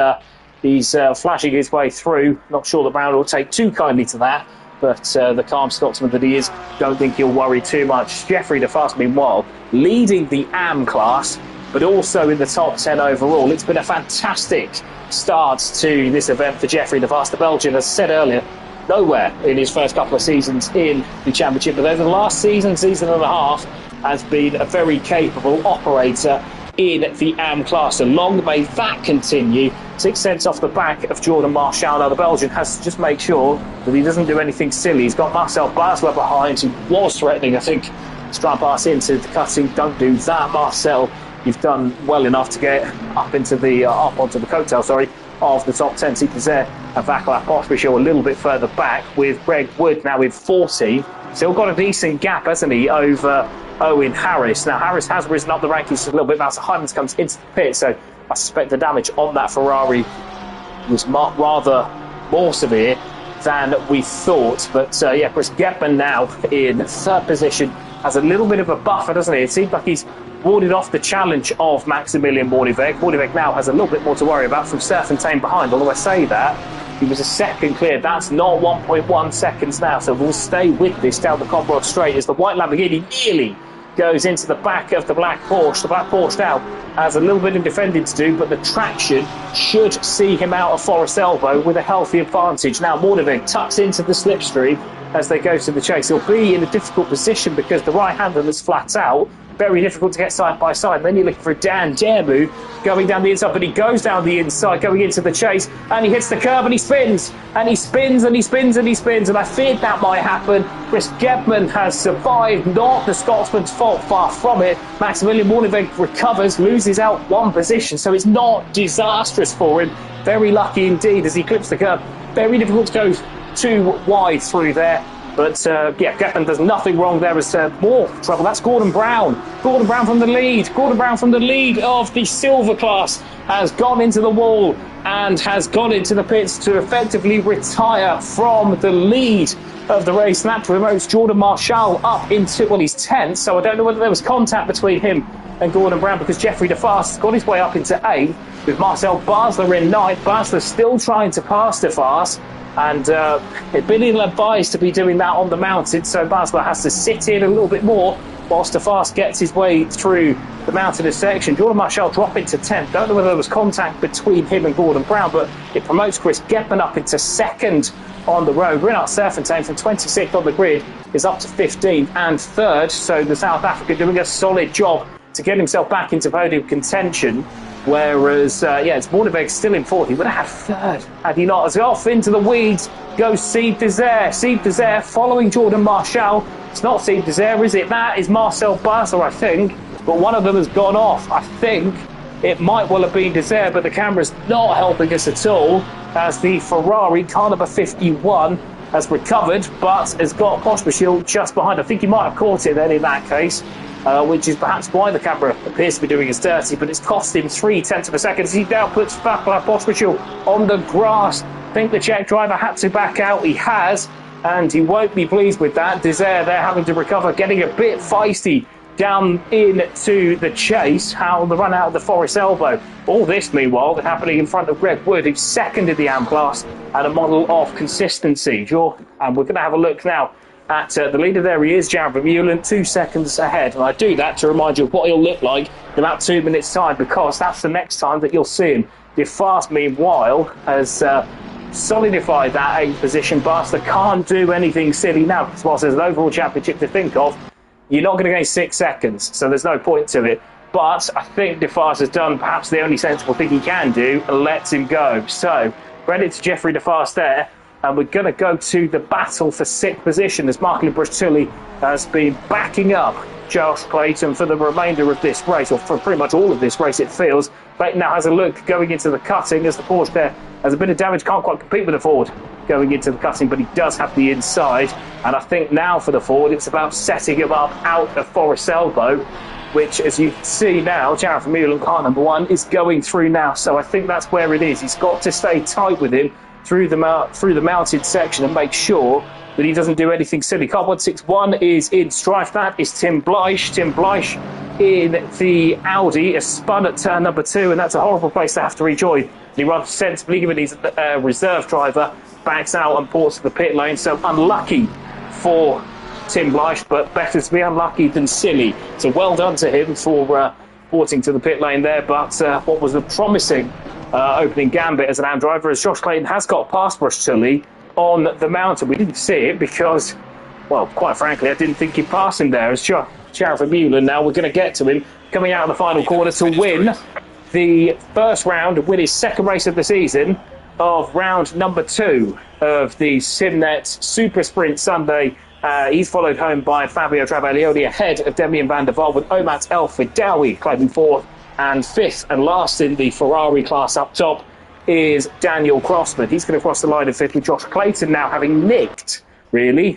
he's flashing his way through. Not sure that Brown will take too kindly to that, but the calm Scotsman that he is, don't think he'll worry too much. Jeffrey De Vast, meanwhile, leading the AM class, but also in the top 10 overall. It's been a fantastic start to this event for Jeffrey De Vast. The Belgian, as I said earlier, nowhere in his first couple of seasons in the championship, but over the last season and a half, has been a very capable operator in the AM class. And long may that continue. 6 cents off the back of Jordan Marshall. Now the Belgian has to just make sure that he doesn't do anything silly. He's got Marcel Basler behind, who was threatening, I think, to try and pass into the cutting. Don't do that, Marcel. You've done well enough to get up into the up onto the coattail, of the top 10 seekers there. And Vaclav Pospisil a little bit further back, with Greg Wood now with 14. Still got a decent gap, hasn't he, over Owen Harris. Now Harris has risen up the rankings a little bit. Now Heymans comes into the pit, so I suspect the damage on that Ferrari was rather more severe than we thought. But yeah, Chris Gebman now in 3rd position has a little bit of a buffer, doesn't he? It seems like he's warded off the challenge of Maximilian Moorneweg. Moorneweg now has a little bit more to worry about from Serfontaine behind, although I say that, he was a second clear. That's not 1.1 seconds now, so we'll stay with this down the Comrod Straight as the white Lamborghini nearly goes into the back of the black Porsche. The black Porsche now has a little bit of defending to do, but the traction should see him out of Forest Elbow with a healthy advantage. Now Moorneweg tucks into the slipstream as they go to the chase. He'll be in a difficult position because the right-hander is flat out. Very difficult to get side by side. Then you're looking for Dan Dermu going down the inside, but he goes down the inside, going into the chase, and he hits the curb and he spins, and he spins, and he spins, and he spins, and I feared that might happen. Chris Gebman has survived, not the Scotsman's fault, far from it. Maximilian Moorneweg recovers, loses out 1 position, so it's not disastrous for him. Very lucky indeed as he clips the curb. Very difficult to go too wide through there. But yeah, Gebman does nothing wrong there as more trouble. That's Gordon Brown Gordon Brown from the lead. Gordon Brown from the lead of the silver class has gone into the wall and has gone into the pits to effectively retire from the lead of the race. And that promotes Jordan Marshall up into, well, he's 10th, so I don't know whether there was contact between him and Gordon Brown, because Jeffrey DeFast has got his way up into 8th with Marcel Basler in 9th. Basler still trying to pass DeFast, and it's been advised to be doing that on the mountain, so Basler has to sit in a little bit more whilst DeFast gets his way through the mountainous section. Jordan Marshall dropping to 10th. Don't know whether there was contact between him and Gordon Brown, but it promotes Chris Gedman up into 2nd on the road. Rinat Serfontein from 26th on the grid is up to 15th and 3rd, so the South African doing a solid job to get himself back into podium contention, whereas it's Moorneveg still in 4th. He would have had 3rd had he not. As off into the weeds goes Steve Desert. Steve Desert following Jordan Marshall. It's not Steve Desert, is it? That is Marcel Basler, I think, but one of them has gone off. I think it might well have been Desert, but the camera's not helping us at all, as the Ferrari car number 51 has recovered, but has got Pospisil just behind. I think he might have caught it then in that case, which is perhaps why the camera appears to be doing his dirty, but it's cost him 0.3 of a second as he now puts Pospisil on the grass. I think the Czech driver had to back out. He has, and he won't be pleased with that. Desert there having to recover, getting a bit feisty down into the chase. How the run out of the Forest Elbow. All this, meanwhile, happening in front of Greg Wood, who's 2nd in the AM class and a model of consistency. And we're going to have a look now at the leader. There he is, Jared Vermeulen, 2 seconds ahead. And I do that to remind you of what he'll look like in about 2 minutes' time, because that's the next time that you'll see him. DeFast, meanwhile, has solidified that 8th position. Basler can't do anything silly now, because whilst there's an overall championship to think of, you're not going to gain 6 seconds, so there's no point to it. But I think DeFast has done perhaps the only sensible thing he can do, and lets him go. So, credit to Jeffrey DeFast there. And we're going to go to the battle for 6th position, as Mark Limbrush-Tully has been backing up Josh Clayton for the remainder of this race, or for pretty much all of this race, it feels. Clayton now has a look going into the cutting, as the Porsche there has a bit of damage, can't quite compete with the Ford going into the cutting, but he does have the inside. And I think now for the Ford, it's about setting him up out of Forest Elbow, which, as you can see now, Jared Vermeulen, car number 1, is going through now. So I think that's where it is. He's got to stay tight with him through the mounted section and make sure that he doesn't do anything silly. Car 161 is in strife. That is Tim Bleish. Tim Bleish in the Audi is spun at turn number 2, and that's a horrible place to have to rejoin. He runs sensibly, given his reserve driver backs out and ports to the pit lane. So unlucky for Tim Bleish, but better to be unlucky than silly. So well done to him for porting to the pit lane there. But what was a promising opening gambit as an AM driver, as Josh Clayton has got past Brush-Tully on the mountain. We didn't see it because, well, quite frankly, I didn't think he'd pass him there. As Jared Vermeulen, now we're going to get to him coming out of the final corner to win the first round, win his 2nd race of the season of round number 2 of the SIMNET SuperSprint Sunday. He's followed home by Fabio Travaglioni ahead of Demian van der Waal, with Omat El Fidawi claiming 4th and 5th, and last in the Ferrari class up top is Daniel Crossman. He's going to cross the line in 5th, with Josh Clayton now having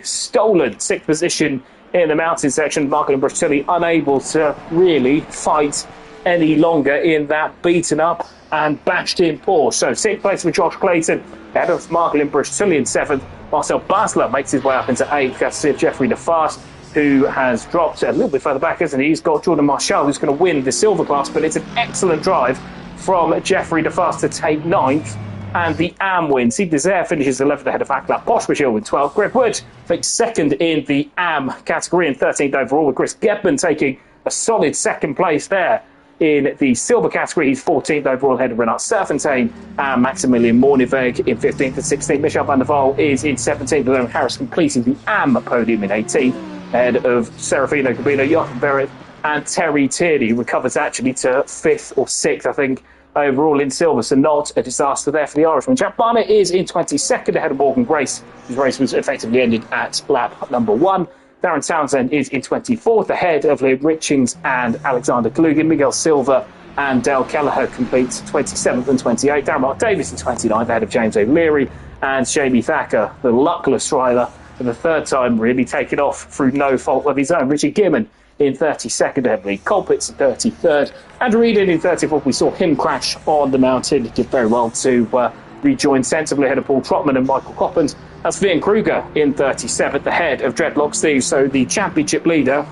stolen 6th position in the mountain section. Mark Limbrush-Tully unable to really fight any longer in that beaten up and bashed in Porsche. So 6th place with Josh Clayton ahead of Mark Limbrush-Tully in 7th. Marcel Basler makes his way up into 8th. That's Jeffrey DeFast, who has dropped a little bit further back, hasn't he? He's got Jordan Marshall, who's going to win the silver class, but it's an excellent drive from Jeffrey DeFast to take 9th and the AM win. Steve Desert finishes 11th ahead of Akla Pospisil with 12th. Greg Wood takes 2nd in the AM category and 13th overall, with Chris Gedman taking a solid 2nd place there. In the silver category, he's 14th overall ahead of Rinat Serfontein and Maximilian Moorneveg in 15th and 16th. Michel van der Waal is in 17th, with Owen Harris completing the AM podium in 18th, ahead of Serafino Gabino, Jochen Verrett and Terry Tierney. Recovers actually to 5th or 6th, I think, overall in silver, so not a disaster there for the Irishman. Jack Barnett is in 22nd ahead of Morgan Grace, whose race was effectively ended at lap number 1. Darren Townsend is in 24th ahead of Liam Richings and Alexander Kalugin. Miguel Silva and Dale Kelleher complete 27th and 28th. Darren Mark Davis in 29th ahead of James O'Leary and Jamie Thacker, the luckless driver, for the 3rd time really taken off through no fault of his own. Richard Gibbon in 32nd, Heavily Colpitts in 33rd, Andrew Eden in 34th. We saw him crash on the mountain. He did very well to rejoin sensibly ahead of Paul Trotman and Michael Coppens. That's Vian Kruger in 37th, ahead of Dreadlock Steve. So the championship leader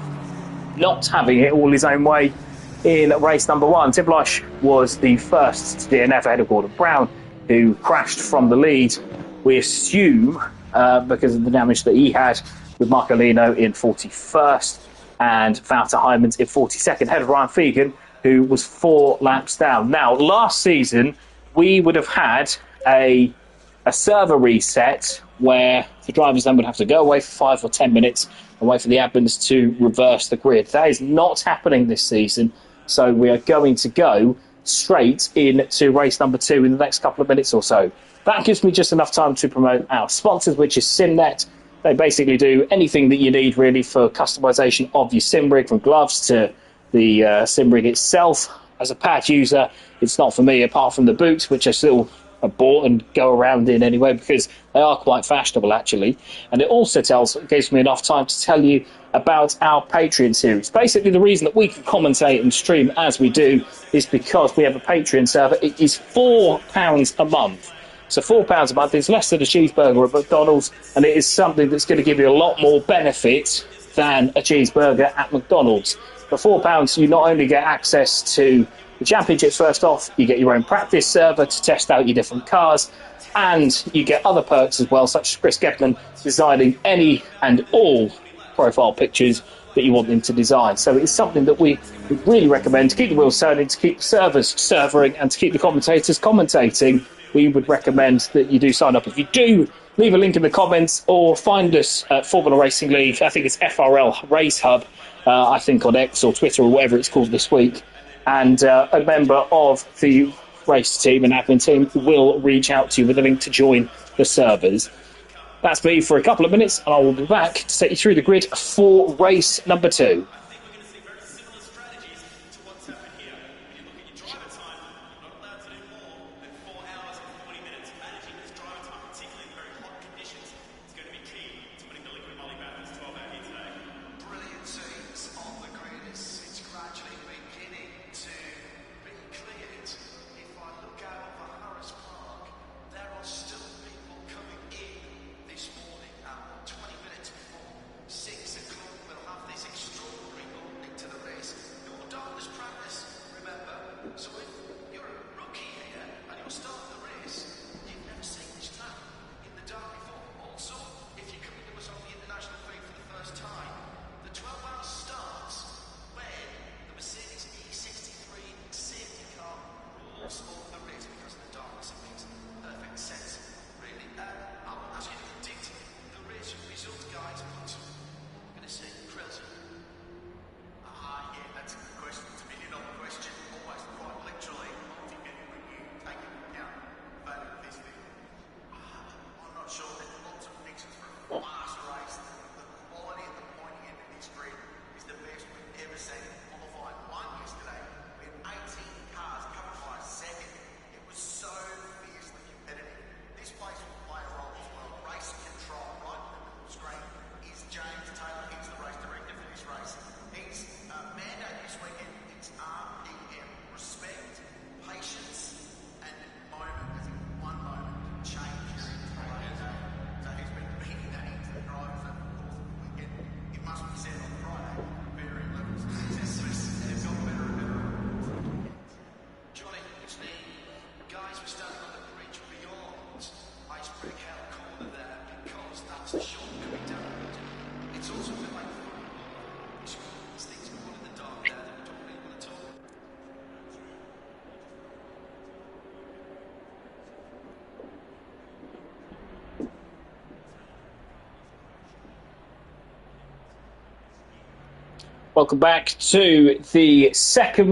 not having it all his own way in race number 1. Tim Blyche was the first to DNF ahead of Gordon Brown, who crashed from the lead, we assume, because of the damage that he had, with Marcolino in 41st and Wouter Heijmans in 42nd, ahead of Ryan Fegan, who was 4 laps down. Now, last season, we would have had a server reset where the drivers then would have to go away for 5 or 10 minutes and wait for the admins to reverse the grid. That is not happening this season, so we are going to go straight into race number 2 in the next couple of minutes or so. That gives me just enough time to promote our sponsors, which is SIMNET. They basically do anything that you need, really, for customization of your sim rig, from gloves to the sim rig itself. As a pad user, it's not for me, apart from the boots, which I still have bought and go around in anyway, because they are quite fashionable, actually. And it also gives me enough time to tell you about our Patreon series. Basically, the reason that we can commentate and stream as we do is because we have a Patreon server. It is £4 a month. So £4 a month is less than a cheeseburger at McDonald's, and it is something that's going to give you a lot more benefit than a cheeseburger at McDonald's. For £4, you not only get access to the championships first off, you get your own practice server to test out your different cars, and you get other perks as well, such as Chris Gedman designing any and all profile pictures that you want them to design. So it's something that we would really recommend to keep the wheels turning, to keep the servers servering, and to keep the commentators commentating. We would recommend that you do sign up. If you do, leave a link in the comments or find us at Formula Racing League. I think it's FRL Race Hub, I think on X or Twitter or whatever it's called this week. And a member of the race team and admin team will reach out to you with a link to join the servers. That's me for a couple of minutes, and I will be back to take you through the grid for race number 2. Welcome back to the second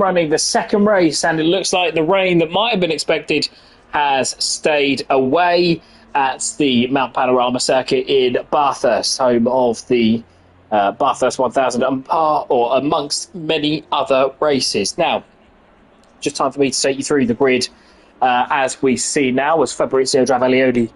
race, and it looks like the rain that might have been expected has stayed away at the Mount Panorama circuit in Bathurst, home of the Bathurst 1000 or amongst many other races. Now, just time for me to take you through the grid as we see now, as Fabrizio Travaglioni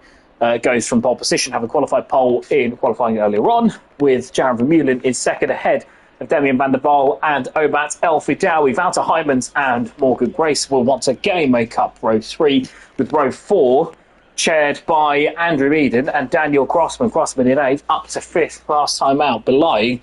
goes from pole position, having qualified pole in qualifying earlier on, with Jaron Vermeulen in second, ahead of Demian van der Waal and Obat El-Fidawi. Wouter Heijmans and Morgan Grace will once again make up row 3, with row 4 chaired by Andrew Eden and Daniel Crossman. Crossman in 8th, up to 5th last time out, belying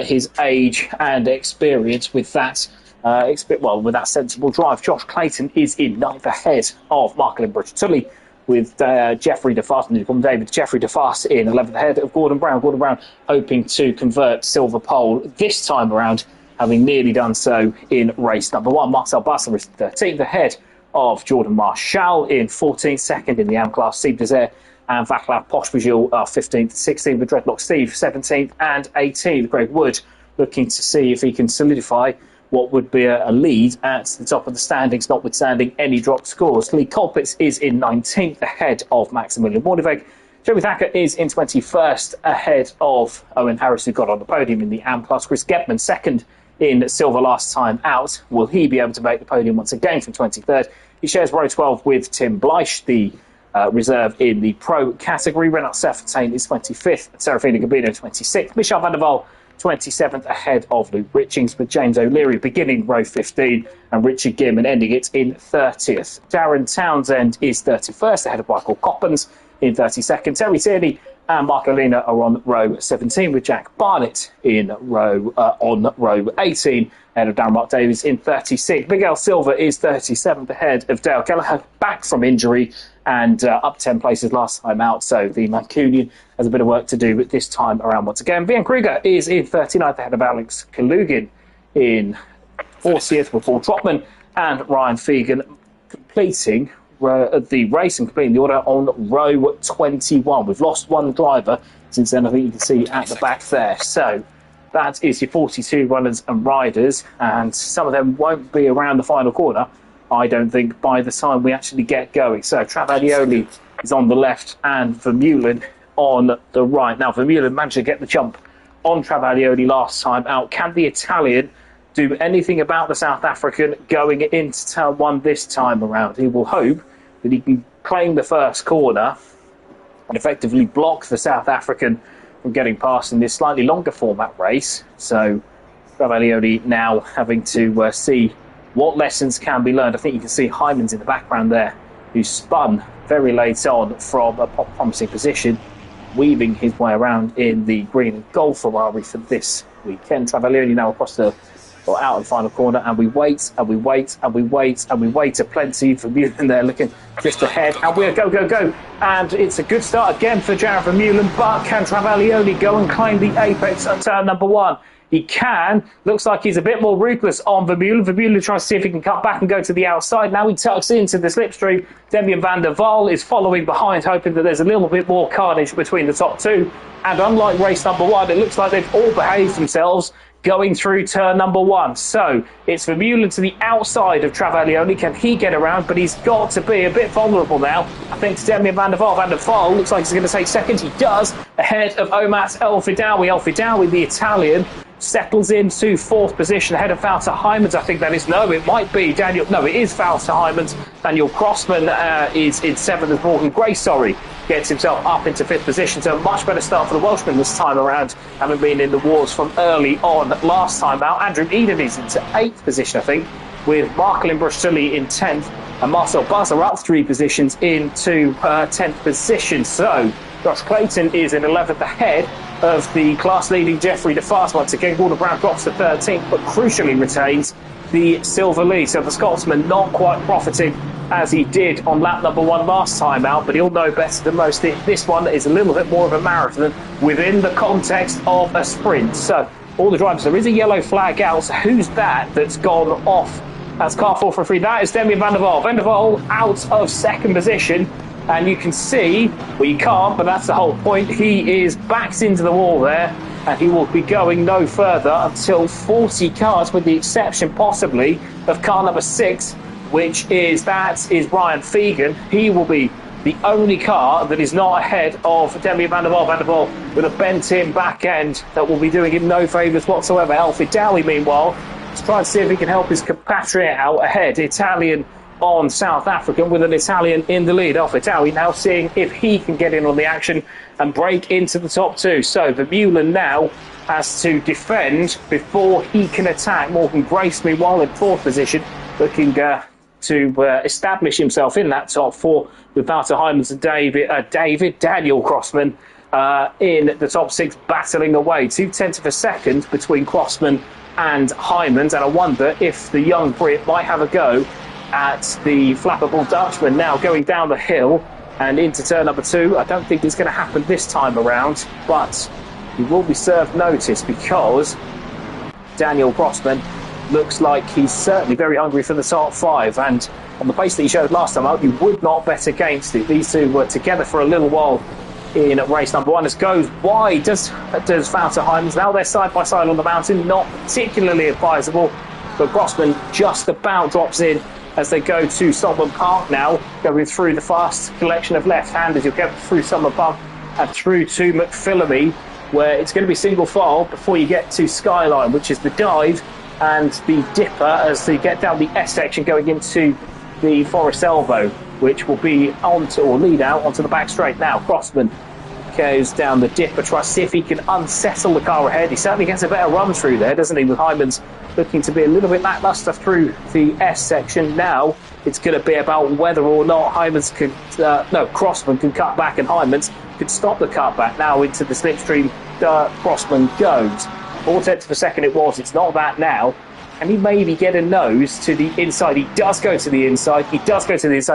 his age and experience with that. With that sensible drive. Josh Clayton is in 9th, ahead of Marcelin Bracciatulli, with Jeffrey DeFast, Jeffrey DeFast in 11th, ahead of Gordon Brown. Gordon Brown hoping to convert silver pole this time around, having nearly done so in race number 1. Marcel Basler is 13th, ahead of Jordan Marshall in 14th, second in the AM class. Steve Desert and Vaclav Poshbajul are 15th, 16th, with Dreadlock Steve 17th and 18th. Greg Wood looking to see if he can solidify what would be a lead at the top of the standings, notwithstanding any dropped scores. Lee Colpitts is in 19th, ahead of Maximilian Borneweg. Joey Thacker is in 21st, ahead of Owen Harris, who got on the podium in the AM Plus. Chris Getman, second in silver last time out. Will he be able to make the podium once again from 23rd? He shares row 12 with Tim Bleich, the reserve in the pro category. Renat Serfontaine is 25th, Serafina Gabino 26th. Michel van der Waal 27th, ahead of Luke Richings, with James O'Leary beginning row 15 and Richard Gimman ending it in 30th. Darren Townsend is 31st, ahead of Michael Coppens in 32nd. Terry Tierney and Marco Lena are on row 17, with Jack Barnett on row 18, ahead of Darren Mark Davies in 36th. Miguel Silva is 37th, ahead of Dale Kelleher, back from injury and up 10 places last time out, so the Mancunian has a bit of work to do this time around once again. Vian Kruger is in 39th, ahead of Alex Kalugin in 40th, with Paul Trotman and Ryan Fegan completing the race and completing the order on row 21. We've lost one driver since then, I think you can see at the back there. So that is your 42 runners and riders, and some of them won't be around the final corner, I don't think, by the time we actually get going. So Travaglioli is on the left and Vermeulen on the right. Now, Vermeulen managed to get the jump on Travaglioli last time out. Can the Italian do anything about the South African going into turn 1 this time around? He will hope that he can claim the first corner and effectively block the South African from getting past in this slightly longer format race. So Travaglioli now having to see what lessons can be learned. I think you can see Heijmans in the background there, who spun very late on from a promising position, weaving his way around in the green and gold Ferrari for this weekend. Travaglioli now across the out of the final corner, and we wait and we wait and we wait and we wait a plenty for Vermeulen there, looking just ahead, and we're go, and it's a good start again for Jared Vermeulen. But can Travaglioli go and claim the apex at turn number 1? He can. Looks like he's a bit more ruthless on Vermeulen. Vermeulen tries to see if he can cut back and go to the outside. Now he tucks into the slipstream. Demian van der Waal is following behind, hoping that there's a little bit more carnage between the top two. And unlike race number 1, it looks like they've all behaved themselves going through turn number 1. So it's Vermeulen to the outside of Travaglioli. Can he get around? But he's got to be a bit vulnerable now, I think, to Demian van der Waal. Van der Waal looks like he's going to take second. He does, ahead of Omat El-Fidawi. El-Fidawi, the Italian, settles into 4th position, ahead of Wouter Heijmans. I think that is, no, it might be Daniel, no, it is Wouter Heijmans. Daniel Crossman is in 7th, as Morgan Grace, gets himself up into 5th position. So a much better start for the Welshman this time around, having been in the wars from early on last time out. Andrew Eden is into 8th position, I think, with Marcelin Bracciatulli in 10th, and Marcel Buzzer up 3 positions into 10th position. So Josh Clayton is in 11th, ahead of the class-leading Jeffrey DeFast. Once again, Gordon Brown drops to 13th, but crucially retains the silver lead. So the Scotsman not quite profiting as he did on lap number 1 last time out, but he'll know better than most. This one is a little bit more of a marathon within the context of a sprint. So all the drivers, there is a yellow flag out. So who's that's gone off? That's car 433. That is Demian van der Waal. Van der Waal out of 2nd position. And you can see, well, you can't, but that's the whole point. He is backed into the wall there, and he will be going no further until 40 cars, with the exception possibly of car number 6, which is Ryan Fegan. He will be the only car that is not ahead of Demian van der Waal. Van der Waal with a bent-in back end that will be doing him no favours whatsoever. El-Fidawi, meanwhile, is trying to see if he can help his compatriot out ahead. Italian on South African, with an Italian in the lead. Italy now seeing if he can get in on the action and break into the top two. So Vermeulen now has to defend before he can attack. Morgan Grace, meanwhile, in fourth position, looking to establish himself in that top four, with Wouter Heymans and Daniel Crossman in the top six, battling away. 0.2 of a second between Crossman and Heymans, and I wonder if the young Brit might have a go at the flappable Dutchman now going down the hill and into turn number two. I don't think it's going to happen this time around, but he will be served notice, because Daniel Crossman looks like he's certainly very hungry for the top five, and on the pace that he showed last time out, you would not bet against it. These two were together for a little while in race number one. As goes wide does Wouter Heymans. Now they're side by side on the mountain, not particularly advisable, but Crossman just about drops in as they go to Solomon Park now, going through the fast collection of left-handers. You'll get through Solomon Park and through to McPhillamy, where it's going to be single file before you get to Skyline, which is the dive and the dipper as they get down the S section going into the Forest Elbow, which will be onto, or lead out onto the back straight. Now Crossman goes down the dipper, tries to see if he can unsettle the car ahead. He certainly gets a better run through there, doesn't he, with Heymans looking to be a little bit lacklustre through the S section. Now it's going to be about whether or not Crossman can cut back, and Heymans could stop the cutback. Now into the slipstream, Crossman goes. 0.4 of a second it was, it's not that now. And he maybe get a nose to the inside. He does go to the inside.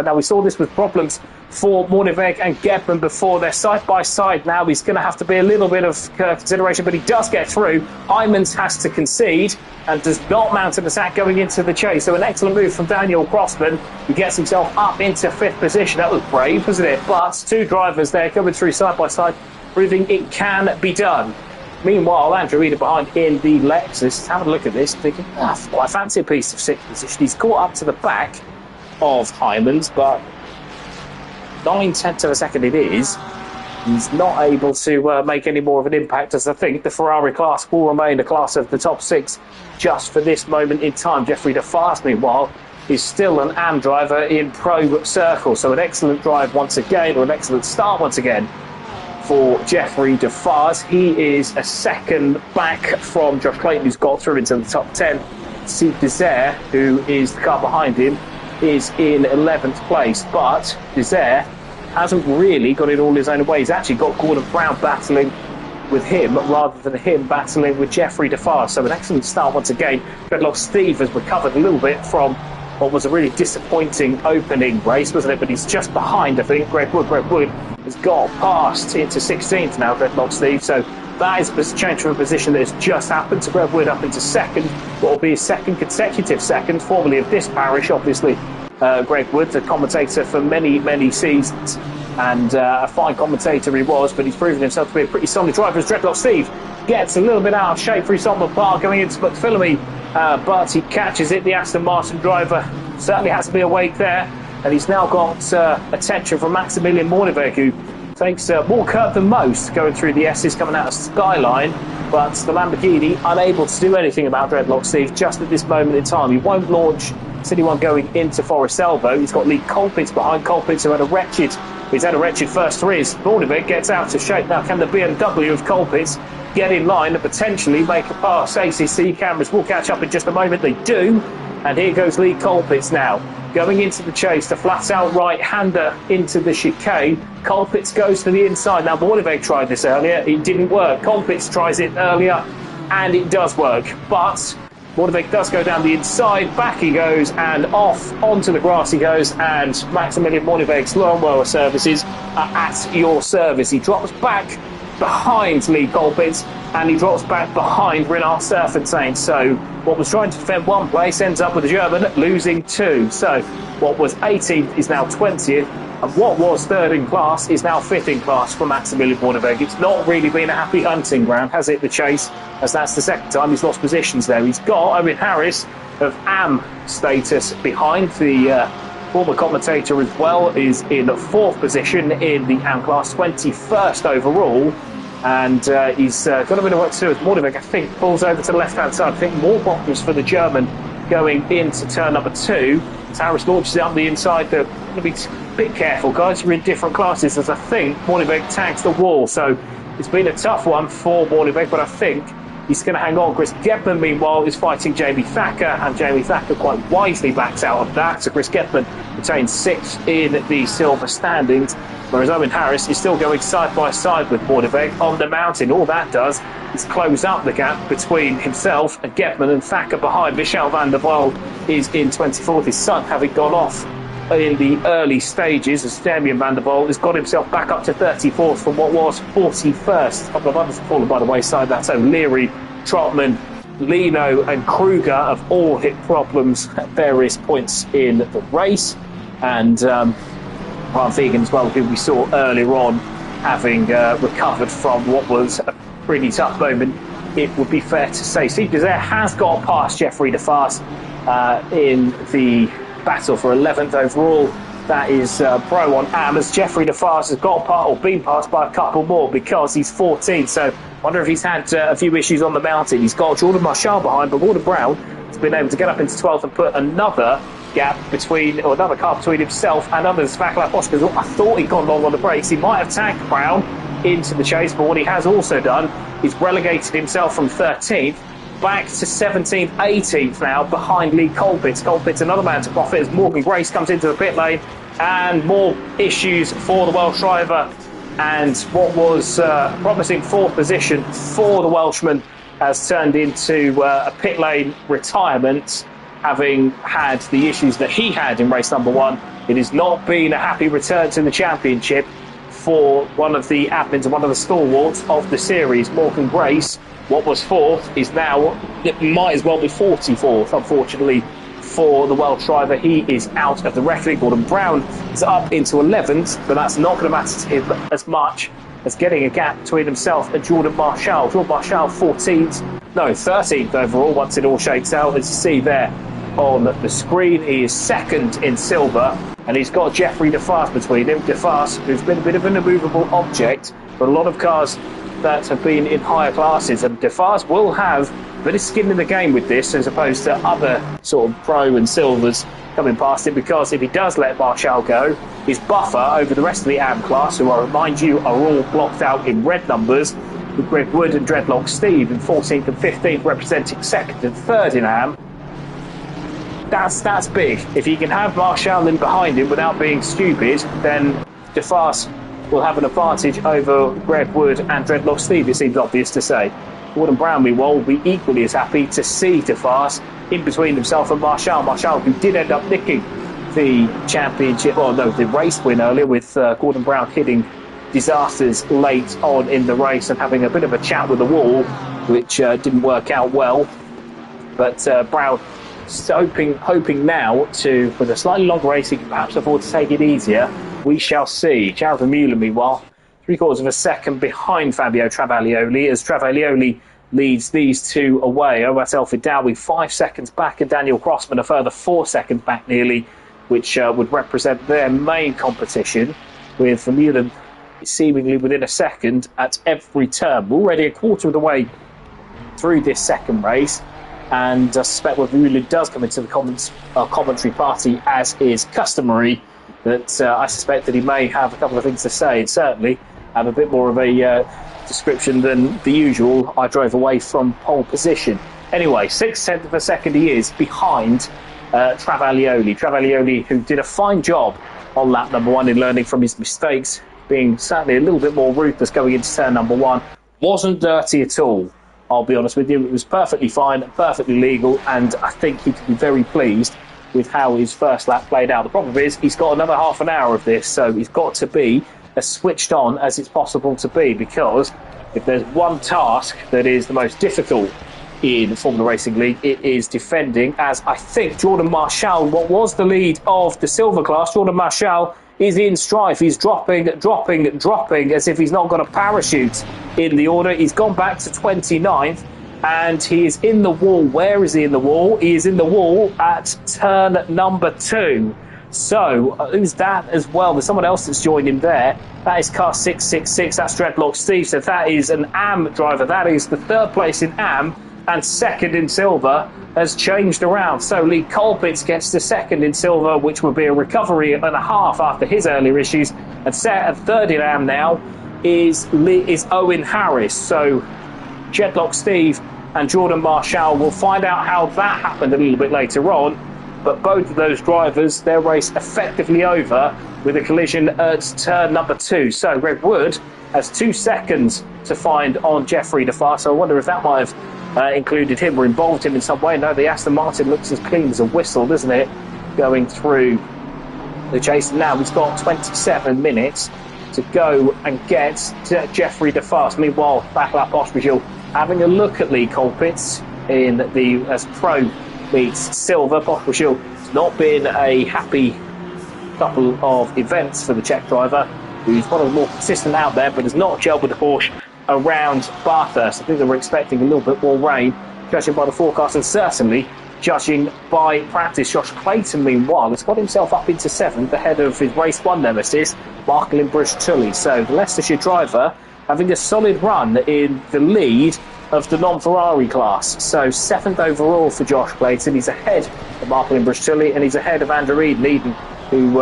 Now, we saw this with problems for Moorneweg and Gebman before. They're side by side now. He's going to have to be a little bit of consideration, but he does get through. Heymans has to concede and does not mount an attack going into the chase. So an excellent move from Daniel Crossman, who gets himself up into fifth position. That was brave, wasn't it? But two drivers there coming through side by side, proving it can be done. Meanwhile, Andrew Eder behind in the Lexus, having a look at this, thinking, I fancy a piece of sixth position. He's caught up to the back of Heymans, but 0.9 of a second it is. He's not able to make any more of an impact, as I think the Ferrari class will remain a class of the top six just for this moment in time. Jeffrey DeFast, meanwhile, is still an AM driver in Pro Circle, so an excellent drive once again, or an excellent start once again for Jeffrey DeFast. He is a second back from Josh Clayton, who's got through into the top 10. Steve Desert, who is the car behind him, is in 11th place, but Desert hasn't really got it all his own way. He's actually got Gordon Brown battling with him rather than him battling with Jeffrey DeFast. So an excellent start once again. Dreadlock Steve has recovered a little bit from what was a really disappointing opening race, wasn't it? But he's just behind, I think, Greg Wood. Greg Wood has got past into 16th now, Dreadlock Steve. So that is a change from a position that has just happened to Greg Wood up into second. What will be his second consecutive second, formerly of this parish, obviously. Greg Wood, a commentator for many, many seasons, and a fine commentator he was, but he's proven himself to be a pretty solid driver as Dreadlock Steve gets a little bit out of shape through Solomon Park going into McPhillamy, but he catches it. The Aston Martin driver certainly has to be awake there, and he's now got attention from Maximilian Moorneweg, who takes more curb than most going through the S's coming out of Skyline, but the Lamborghini unable to do anything about Dreadlock Steve just at this moment in time. He won't launch City One going into Forest Elbow. He's got Lee Colpitts behind. Colpitts, who he's had a wretched first three. Moorneweg gets out of shape. Now can the BMW of Colpitts get in line and potentially make a pass? ACC cameras will catch up in just a moment. They do, and here goes Lee Colpitts now going into the chase. The flat out right-hander into the chicane. Colpitts goes to the inside. Now Moorneweg tried this earlier, it didn't work. Colpitts tries it earlier and it does work, but Moorneweg does go down the inside, back he goes, and off onto the grass he goes, and Maximilian Moorneweg's lawnmower services are at your service. He drops back behind Lee Colpitts, and he drops back behind Renard Surfenstein. So what was trying to defend one place ends up with the German losing two. So what was 18th is now 20th, and what was third in class is now fifth in class for Maximilian Moorneweg. It's not really been a happy hunting ground, has it, the chase, as that's the second time he's lost positions there. He's got Owen Harris of AM status behind. The former commentator as well is in fourth position in the AM class, 21st overall. And he's got a bit of work to do with Moorneweg. I think pulls over to the left-hand side. I think more bottoms for the German going into turn number 2. As Harris launches it up the inside, they're going to be a bit careful, guys. You're in different classes, as I think Molenbeek tags the wall. So it's been a tough one for Molenbeek, but I think he's going to hang on. Chris Gedman, meanwhile, is fighting Jamie Thacker, and Jamie Thacker quite wisely backs out of that. So Chris Gedman retains 6th in the silver standings, whereas Owen Harris is still going side by side with Molenbeek on the mountain. All that does is close up the gap between himself and Gedman and Thacker behind. Michel van der Waal is in 24th, his son having gone off in the early stages, as Damien van der Waal has got himself back up to 34th from what was 41st. A couple of others have fallen by the wayside. That's O'Leary, Trotman, Lino and Kruger have all hit problems at various points in the race. And Van Vegan as well, who we saw earlier on, having recovered from what was a pretty tough moment, it would be fair to say. Steve Desert has got past Jeffrey DeFast in the battle for 11th overall. That is pro on AM, as Jeffrey DeFast has got part or been passed by a couple more because he's 14th. So I wonder if he's had a few issues on the mountain. He's got Jordan Marshall behind, but Gordon Brown has been able to get up into 12th and put another gap between, or another car between himself and others. Vaclav Oshkaz, I thought he'd gone long on the brakes. He might have tagged Brown into the chase, but what he has also done is relegated himself from 13th back to 17th, 18th now, behind Lee Colpitts. Colpitts, another man to profit, as Morgan Grace comes into the pit lane, and more issues for the Welsh driver. And what was a promising 4th position for the Welshman has turned into a pit lane retirement, having had the issues that he had in race number 1. It has not been a happy return to the championship for one of the admins and one of the stalwarts of the series. Morgan Grace, what was 4th, is now, it might as well be 44th, unfortunately, for the Welsh driver. He is out of the reckoning. Gordon Brown is up into 11th, but that's not going to matter to him as much as getting a gap between himself and Jordan Marshall. Jordan Marshall 13th overall once it all shakes out, as you see there on the screen. He is 2nd in silver, and he's got Jeffrey DeFast between him. DeFast, who's been a bit of an immovable object for a lot of cars that have been in higher classes, and DeFast will have a bit of skin in the game with this, as opposed to other sort of pro and silvers coming past him, because if he does let Marshall go, his buffer over the rest of the AM class, who I remind you are all blocked out in red numbers, with Greg Wood and Dreadlock Steve in 14th and 15th representing 2nd and 3rd in AM. That's big. If he can have Marshall in behind him without being stupid, then DeFast will have an advantage over Greg Wood and Dreadlock Steve, it seems obvious to say. Gordon Brown, meanwhile, will be equally as happy to see DeFast in between himself and Marshall. Marshall, who did end up nicking the championship, or no, the race win earlier, with Gordon Brown hitting disasters late on in the race and having a bit of a chat with the wall, which didn't work out well. But Brown hoping now to, with a slightly longer race, he can perhaps afford to take it easier. We shall see. Jared Vermeulen, meanwhile, 3/4 of a second behind Fabio Travaglioli, as Travaglioli leads these two away. Owat El-Fidawi 5 seconds back, and Daniel Crossman a further 4 seconds back nearly, which would represent their main competition, with Vermeulen seemingly within a second at every turn. We're already a quarter of the way through this second race, and I suspect when Vermeulen does come into the commentary party, as is customary, that I suspect that he may have a couple of things to say, and certainly have a bit more of a description than the usual. I drove away from pole position. Anyway, 6/10 of a second he is behind Travaglioli. Travaglioli, who did a fine job on lap number 1 in learning from his mistakes, being certainly a little bit more ruthless going into turn number 1. Wasn't dirty at all, I'll be honest with you. It was perfectly fine, perfectly legal, and I think he could be very pleased with how his first lap played out. The problem is he's got another half an hour of this, so he's got to be as switched on as it's possible to be, because if there's one task that is the most difficult in Formula Racing League, it is defending, as I think Jordan Marshall, what was the lead of the silver class, Jordan Marshall is in strife. He's dropping as if he's not got a parachute in the order. He's gone back to 29th, and he is in the wall. Where is he in the wall? He is in the wall at turn number 2. So, who's that as well? There's someone else that's joined him there. That is car 666. That's Dreadlock Steve. So that is an AM driver. That is the 3rd place in AM. and second in silver has changed around. So Lee Colpitts gets to second in silver, which would be a recovery and a half after his earlier issues. And third in AM now is Owen Harris. So Jedlock Steve and Jordan Marshall, will find out how that happened a little bit later on. But both of those drivers, their race effectively over with a collision at turn number 2. So Red Wood has 2 seconds to find on Jeffrey DeFar. So I wonder if that might have included him or involved him in some way. No, the Aston Martin looks as clean as a whistle, doesn't it? Going through the chase. Now he's got 27 minutes to go and get to Jeffrey DeFar. Meanwhile, Battle at Pospisil having a look at Lee Colpitts in the as pro meets silver. Pospisil has not been a happy couple of events for the Czech driver, who's one of the more consistent out there, but has not gelled with the Porsche around Bathurst. I think they were expecting a little bit more rain, judging by the forecast, and certainly judging by practice. Josh Clayton, meanwhile, has got himself up into 7th ahead of his race 1 nemesis, Marklin Bruce-Tully. So the Leicestershire driver having a solid run in the lead of the non-Ferrari class. So 7th overall for Josh Clayton. He's ahead of Marklin Bruce-Tully, and he's ahead of Andrew Eden, who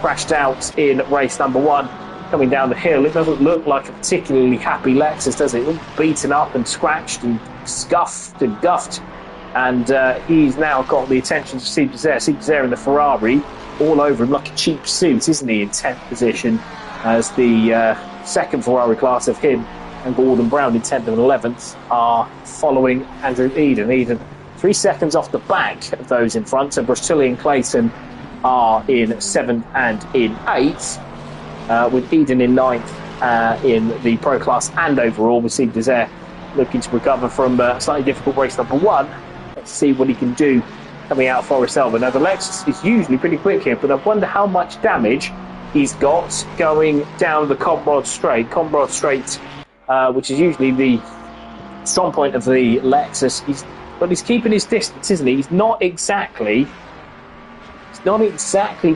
crashed out in race number 1. Coming down the hill, it doesn't look like a particularly happy Lexus, does it? Beaten up and scratched and scuffed and guffed. And he's now got the attention of Steve Desire in the Ferrari all over him like a cheap suit, isn't he, in 10th position, as the second Ferrari class of him and Gordon Brown in 10th and 11th are following Andrew Eden. Eden 3 seconds off the back of those in front, so Bruce-Tully and Clayton are in 7th and in 8th, with Eden in 9th in the Pro class and overall, with Steve Desire looking to recover from slightly difficult race number 1. Let's see what he can do coming out of Forest Elva. Now the Lexus is usually pretty quick here, but I wonder how much damage he's got going down the Comrade Straight. Comrade Straight, which is usually the strong point of the Lexus. But he's keeping his distance, isn't he? He's not exactly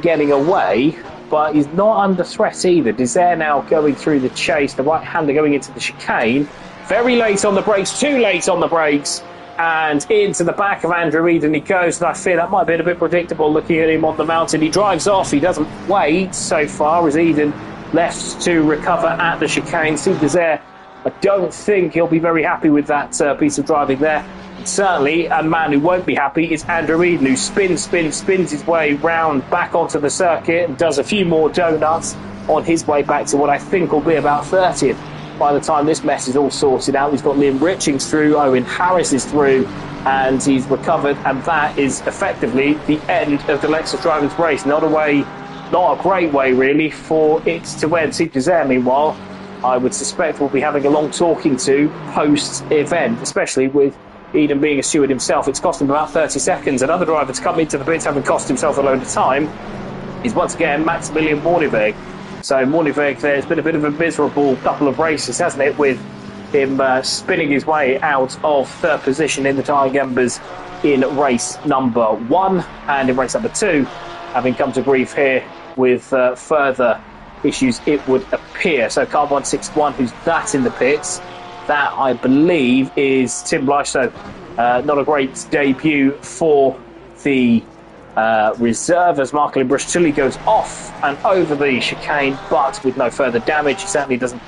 getting away, but he's not under threat either. Desire now going through the chase, the right-hander going into the chicane. Very late on the brakes, too late on the brakes, and into the back of Andrew Eden he goes, and I fear that might have been a bit predictable looking at him on the mountain. He drives off, he doesn't wait so far as Eden left to recover at the chicane. Steve Desire, I don't think he'll be very happy with that piece of driving there. And certainly a man who won't be happy is Andrew Eden, who spins his way round back onto the circuit and does a few more donuts on his way back to what I think will be about 30th. By the time this mess is all sorted out, he's got Liam Richings through, Owen Harris is through, and he's recovered, and that is effectively the end of the Lexus drivers' race. Not a great way really for it to end. Steve Desire, meanwhile, I would suspect we'll be having a long talking to post-event, especially with Eden being a steward himself. It's cost him about 30 seconds. Another driver to come into the pits, having cost himself a load of time, is once again Maximilian Borneveg. So Borneveg, there's been a bit of a miserable couple of races, hasn't it, with him spinning his way out of 3rd position in the tying embers in race number 1, and in race number 2, having come to grief here with further issues, it would appear. So car 161, who's that in the pits? That, I believe, is Tim Blythe. So not a great debut for the reserve, as Marklin Bruce-Tully goes off and over the chicane, but with no further damage. He certainly doesn't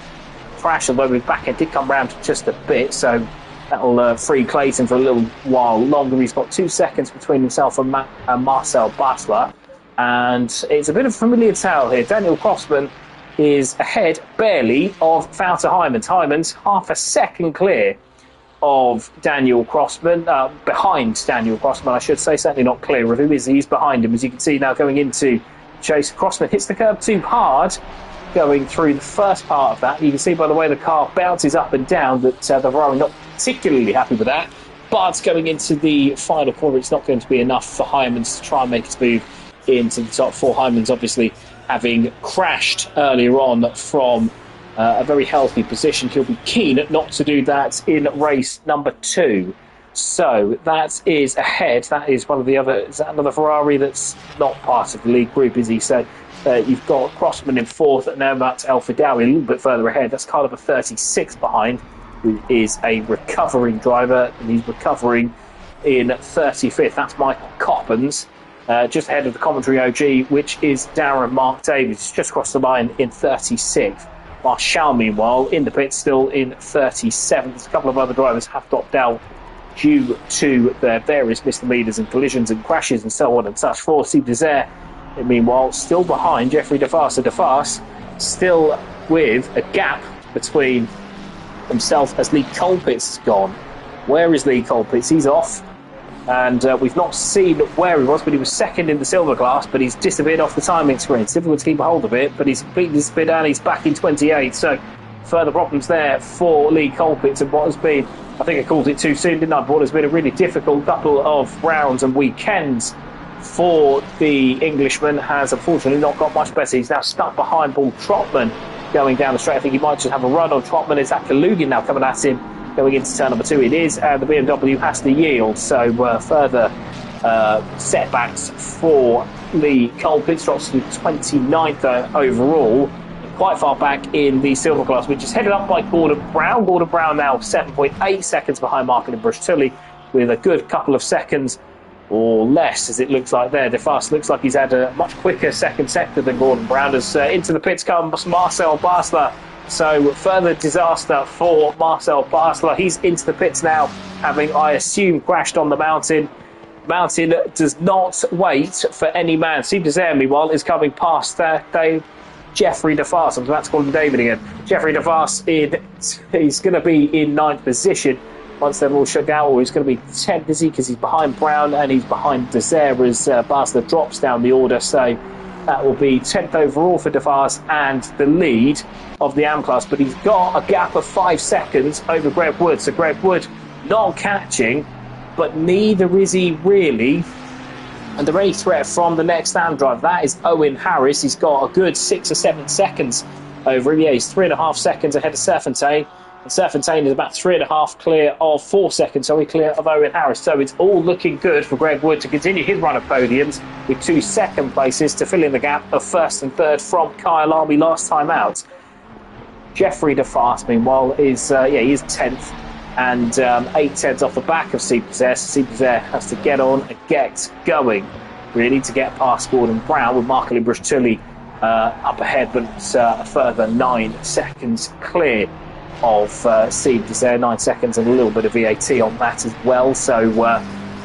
crash, although his back end did come round just a bit, so that'll free Clayton for a little while longer. He's got 2 seconds between himself and Marcel Basler, and it's a bit of a familiar tale here. Daniel Crossman is ahead barely of Wouter Heymans. Heymans half a second clear of Daniel Crossman, behind Daniel Crossman, I should say, certainly not clear of him. He's behind him, as you can see now going into chase. Crossman hits the curb too hard going through the first part of that. You can see by the way the car bounces up and down that the Ferrari not particularly happy with that, but going into the final corner it's not going to be enough for Heymans to try and make his move into the top 4. Heymans obviously having crashed earlier on from a very healthy position. He'll be keen not to do that in race number 2. So that is ahead. That is one of the other. Is that another Ferrari that's not part of the league group, is he? So you've got Crossman in 4th, and now that's El Fidawi a little bit further ahead. That's kind of a 36 behind. who is a recovering driver, and he's recovering in 35th. That's Michael Coppens, just ahead of the commentary OG, which is Darren Mark Davies, just across the line in 36th. Marshall, meanwhile, in the pits, still in 37th. A couple of other drivers have dropped out due to their various misdemeanors and collisions and crashes and so on and such. For Steve Desert, meanwhile, still behind Jeffrey DeFast. So DeFast still with a gap between himself as Lee Colpitts has gone. Where is Lee Colpitts? He's off. And we've not seen where he was, but he was second in the silver class, but he's disappeared off the timing screen. It's difficult to keep a hold of it, but he's completely disappeared and he's back in 28. So further problems there for Lee Colpitts and what has been, I think I called it too soon, didn't I? But what has been a really difficult couple of rounds and weekends for the Englishman has unfortunately not got much better. He's now stuck behind Paul Trotman going down the straight. I think he might just have a run on Trotman. It's Akalugin now coming at him going into turn number 2. It is, and the BMW has to yield. So further setbacks for Lee Colpitts. Drops to 29th overall, quite far back in the silver class, which is headed up by Gordon Brown. Gordon Brown now 7.8 seconds behind Martin Brush-Tully, with a good couple of seconds or less, as it looks like there. DeFast looks like he's had a much quicker second sector than Gordon Brown. As into the pits comes Marcel Basler. So further disaster for Marcel Basler. He's into the pits now, having, I assume, crashed on the mountain. Mountain does not wait for any man. Steve Desert, meanwhile, is coming past Jeffrey DeFast. I'm about to call him David again. Jeffrey DeFast, he's going to be in 9th position. Once they're all shut down, he's going to be 10th, is he? Because he's behind Brown and he's behind Desert as Basler drops down the order. So that will be 10th overall for DeFast and the lead of the AM class. But he's got a gap of 5 seconds over Greg Wood. So Greg Wood not catching, but neither is he really under any threat from the next AM driver. That is Owen Harris. He's got a good 6 or 7 seconds over him. Yeah, he's 3.5 seconds ahead of Serpentine. And Serpentine is about 3.5 clear of 4 seconds, so we're clear of Owen Harris. So it's all looking good for Greg Wood to continue his run of podiums with 2 second places to fill in the gap of 1st and 3rd from Kyle Army last time out. Jeffrey DeFast, meanwhile, is he is 10th and 8 tenths off the back of Steve Desert. Steve Desert has to get on and get going, really, to get past Gordon Brown, with Mark Brush-Tully up ahead, but a further 9 seconds clear of Steve Desert. 9 seconds and a little bit of VAT on that as well. So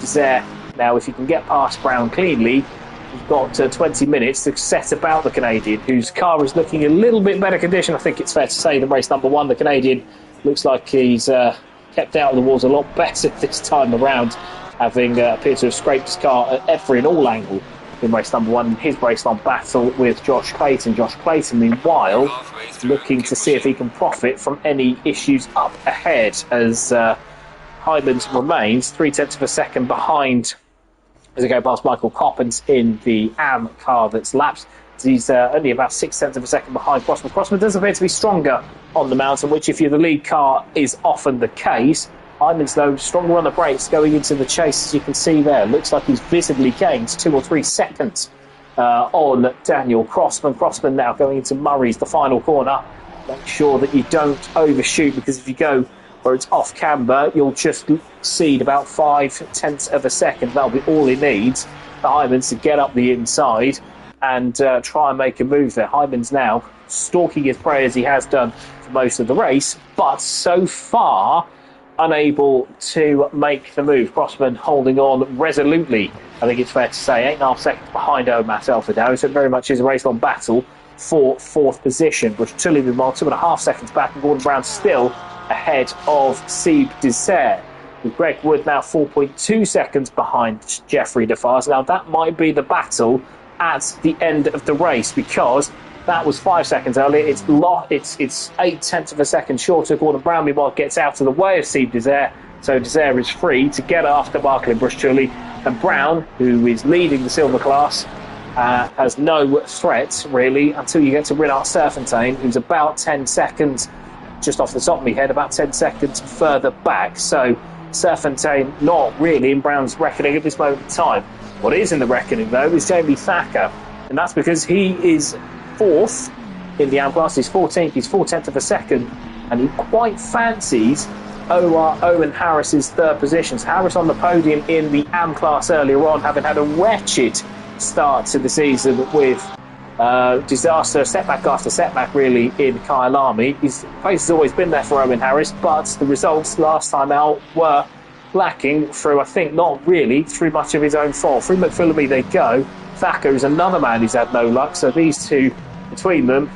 Desert, now if you can get past Brown cleanly, you've got 20 minutes to set about the Canadian, whose car is looking a little bit better condition, I think it's fair to say, than race number 1. The Canadian looks like he's kept out of the walls a lot better this time around, having appeared to have scraped his car at every and all angle in race number 1, his race-long battle with Josh Clayton. Josh Clayton, meanwhile, looking to see if he can profit from any issues up ahead, as Hyman remains 3 tenths of a second behind as they go past Michael Coppens in the AM car that's lapsed. He's only about 6 tenths of a second behind Crossman. Crossman does appear to be stronger on the mountain, which, if you're the lead car, is often the case. Hyman's, though, stronger on the brakes going into the chase, as you can see there. Looks like he's visibly gained 2 or 3 seconds on Daniel Crossman. Crossman now going into Murray's, the final corner. Make sure that you don't overshoot, because if you go where it's off camber, you'll just cede about 5 tenths of a second. That'll be all he needs for Hyman's to get up the inside and try and make a move there. Hyman's now stalking his prey, as he has done for most of the race, but so far unable to make the move. Crossman holding on resolutely, I think it's fair to say. 8.5 seconds behind Omas Alfredau, so it very much is a race-long battle for 4th position. Brush-Tully, meanwhile, 2.5 seconds back, and Gordon Brown still ahead of Steve Desert, with Greg Wood now 4.2 seconds behind Jeffrey DeFast. Now, that might be the battle at the end of the race, because that was 5 seconds earlier. It's 8 tenths of a second shorter. Gordon Brown, meanwhile, gets out of the way of Steve Desert, so Desert is free to get after Barclay Brush-Tully. And Brown, who is leading the silver class, has no threat, really, until you get to Renard Serpentine, who's about 10 seconds, just off the top of my head, about 10 seconds further back. So Serpentine not really in Brown's reckoning at this moment in time. What is in the reckoning, though, is Jamie Thacker, and that's because he is 4th in the AM class. He's 14th, he's 4 tenths of a second and he quite fancies Owen Harris's third position. So Harris on the podium in the AM class earlier on, having had a wretched start to the season with disaster, setback after setback really in Kyalami. His place has always been there for Owen Harris, but the results last time out were lacking through, I think, not really through much of his own fault. Through McPhillamy they go. Thacker is another man who's had no luck, so these two between them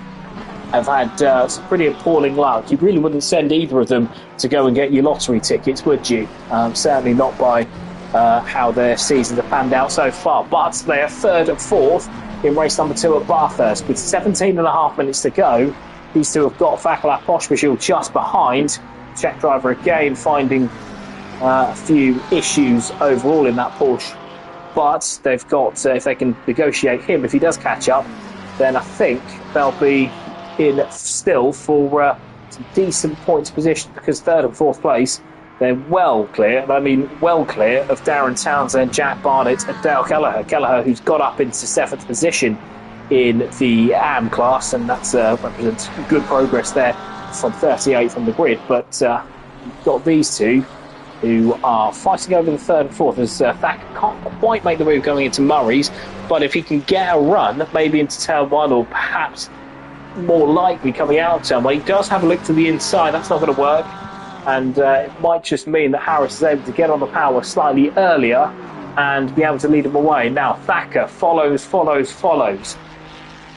have had some pretty appalling luck. You really wouldn't send either of them to go and get your lottery tickets, would you? Certainly not by how their seasons have panned out so far. But they are third and fourth in race number 2 at Bathurst. With 17.5 minutes to go, these two have got Fakala Poshbashil just behind. Czech driver again finding a few issues overall in that Porsche. But they've got, if they can negotiate him, if he does catch up, then I think they'll be in still for some decent points position, because third and fourth place, they're well clear, of Darren Townsend, Jack Barnett and Dale Kelleher. Kelleher, who's got up into 7th position in the AM class, and that's represents good progress there from 38th on the grid. But you've got these two who are fighting over the third and fourth, as Thacker can't quite make the move going into Murray's, but if he can get a run, maybe into turn 1, or perhaps more likely coming out of turn 1, he does have a look to the inside. That's not going to work, and it might just mean that Harris is able to get on the power slightly earlier and be able to lead him away. Now Thacker follows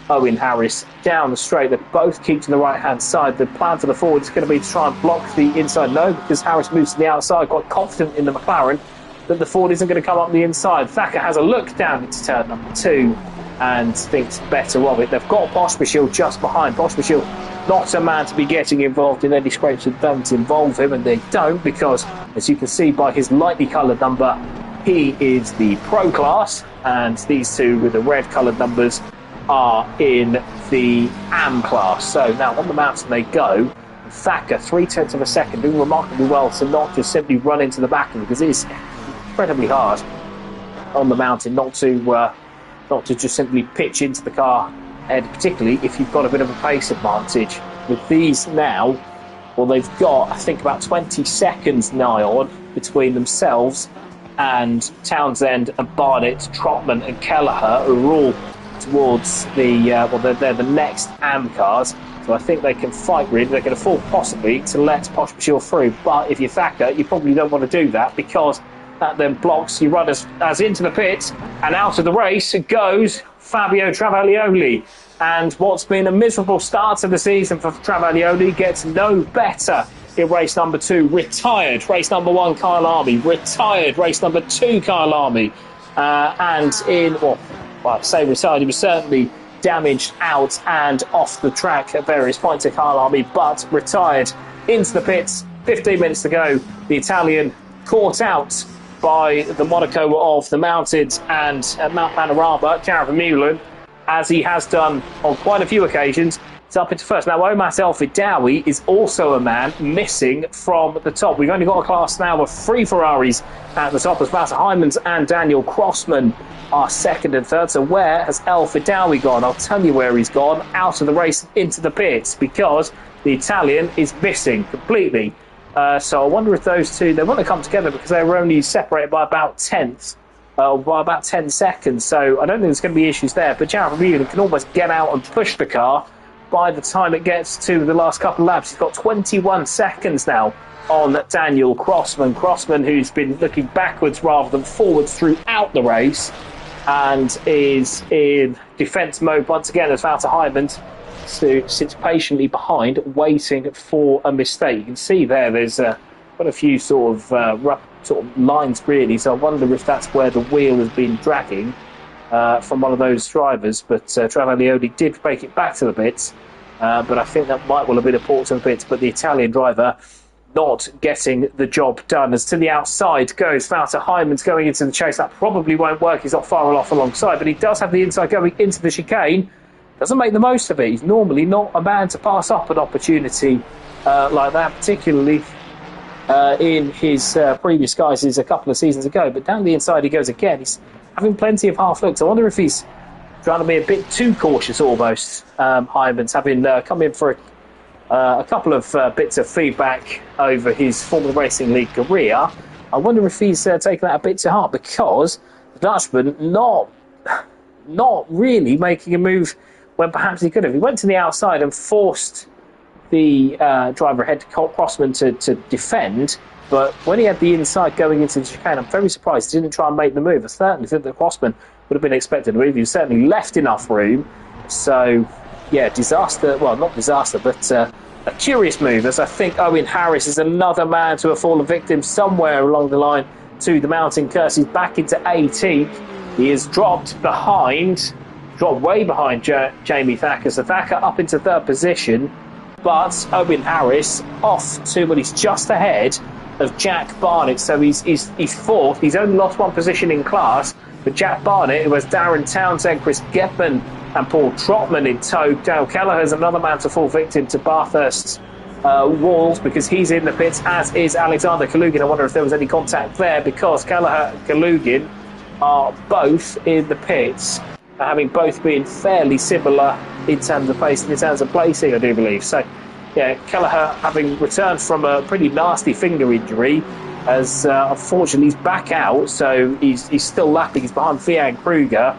Owen Harris down the straight. They both keep to the right hand side. The plan for the forward is going to be to try and block the inside. No, because Harris moves to the outside, quite confident in the McLaren that the forward isn't going to come up the inside. Thacker has a look down into turn number 2 and thinks better of it. They've got Poshbashil just behind. Poshbashil, not a man to be getting involved in any scrapes that don't involve him, and they don't, because as you can see by his lightly coloured number, he is the pro class, and these two with the red coloured numbers are in the AM class. So now on the mountain they go. Thacker, 0.3 of a second, doing remarkably well to not just simply run into the back of him, because it is incredibly hard on the mountain not to just simply pitch into the car head, particularly if you've got a bit of a pace advantage. With these now, well, they've got, I think, about 20 seconds nigh on between themselves and Townsend and Barnett, Trotman and Kelleher, who are all towards the they're the next AM cars, so I think they can fight really. They can afford possibly to let Poshbashil through, but if you're Thacker, you probably don't want to do that, because that then blocks you run as into the pits, and out of the race goes Fabio Travaglioli. And what's been a miserable start to the season for Travaglioli gets no better in race number 2. Retired race number 1 Kyalami, retired race number 2 Kyalami, and in, well, I say retired, he was certainly damaged out and off the track at various points at Kyalami, but retired into the pits. 15 minutes to go. The Italian caught out by the Monaco of the mountains and Mount Panorama, Jared Vermeulen, as he has done on quite a few occasions. It's up into first. Now, Omat El-Fidawi is also a man missing from the top. We've only got a class now of 3 Ferraris at the top, as Walter Heijmans and Daniel Crossman are second and third. So where has El-Fidawi gone? I'll tell you where he's gone. Out of the race into the pits, because the Italian is missing completely. So I wonder if those two, they want to come together, because they were only separated by about 10 seconds. So I don't think there's going to be issues there. But Jared Vermeulen can almost get out and push the car by the time it gets to the last couple of laps. He's got 21 seconds now on Daniel Crossman. Crossman, who's been looking backwards rather than forwards throughout the race, and is in defence mode once again, as Walter Heijmans sits patiently behind, waiting for a mistake. You can see there's quite a few sort of rough sort of lines really, so I wonder if that's where the wheel has been dragging from one of those drivers. But Travaglioli did make it back to the pits, but I think that might well have been a port to the pits. But the Italian driver not getting the job done, as to the outside goes Walter Heijmans going into the chase. That probably won't work. He's not far off alongside, but he does have the inside going into the chicane. Doesn't make the most of it. He's normally not a man to pass up an opportunity like that, particularly in his previous guises a couple of seasons ago. But down the inside he goes again. He's having plenty of half looks. I wonder if he's trying to be a bit too cautious almost. Heijmans having come in for A couple of bits of feedback over his Formula Racing League career. I wonder if he's taken that a bit to heart, because the Dutchman not really making a move when perhaps he could have. He went to the outside and forced the driver ahead, Crossman, to defend. But when he had the inside going into the chicane, I'm very surprised he didn't try and make the move. I certainly think that Crossman would have been expected to move. He certainly left enough room. So, yeah, disaster. Well, not disaster, but a curious move, as I think Owen Harris is another man to have fallen victim somewhere along the line to the mountain curse. He's back into 18th. He is dropped way behind Jamie Thacker. So Thacker up into 3rd position. But Owen Harris off to, well, he's just ahead of Jack Barnett. So he's 4th. He's only lost 1 position in class. But Jack Barnett, who has Darren Townsend, Chris Getman and Paul Trotman in tow. Dale Kelleher's another man to fall victim to Bathurst's walls, because he's in the pits, as is Alexander Kalugin. I wonder if there was any contact there, because Kelleher and Kalugin are both in the pits, having both been fairly similar in terms of pace and in terms of placing, I do believe. So, yeah, Kelleher, having returned from a pretty nasty finger injury, as unfortunately he's back out, so he's still lapping. He's behind Fian Kruger.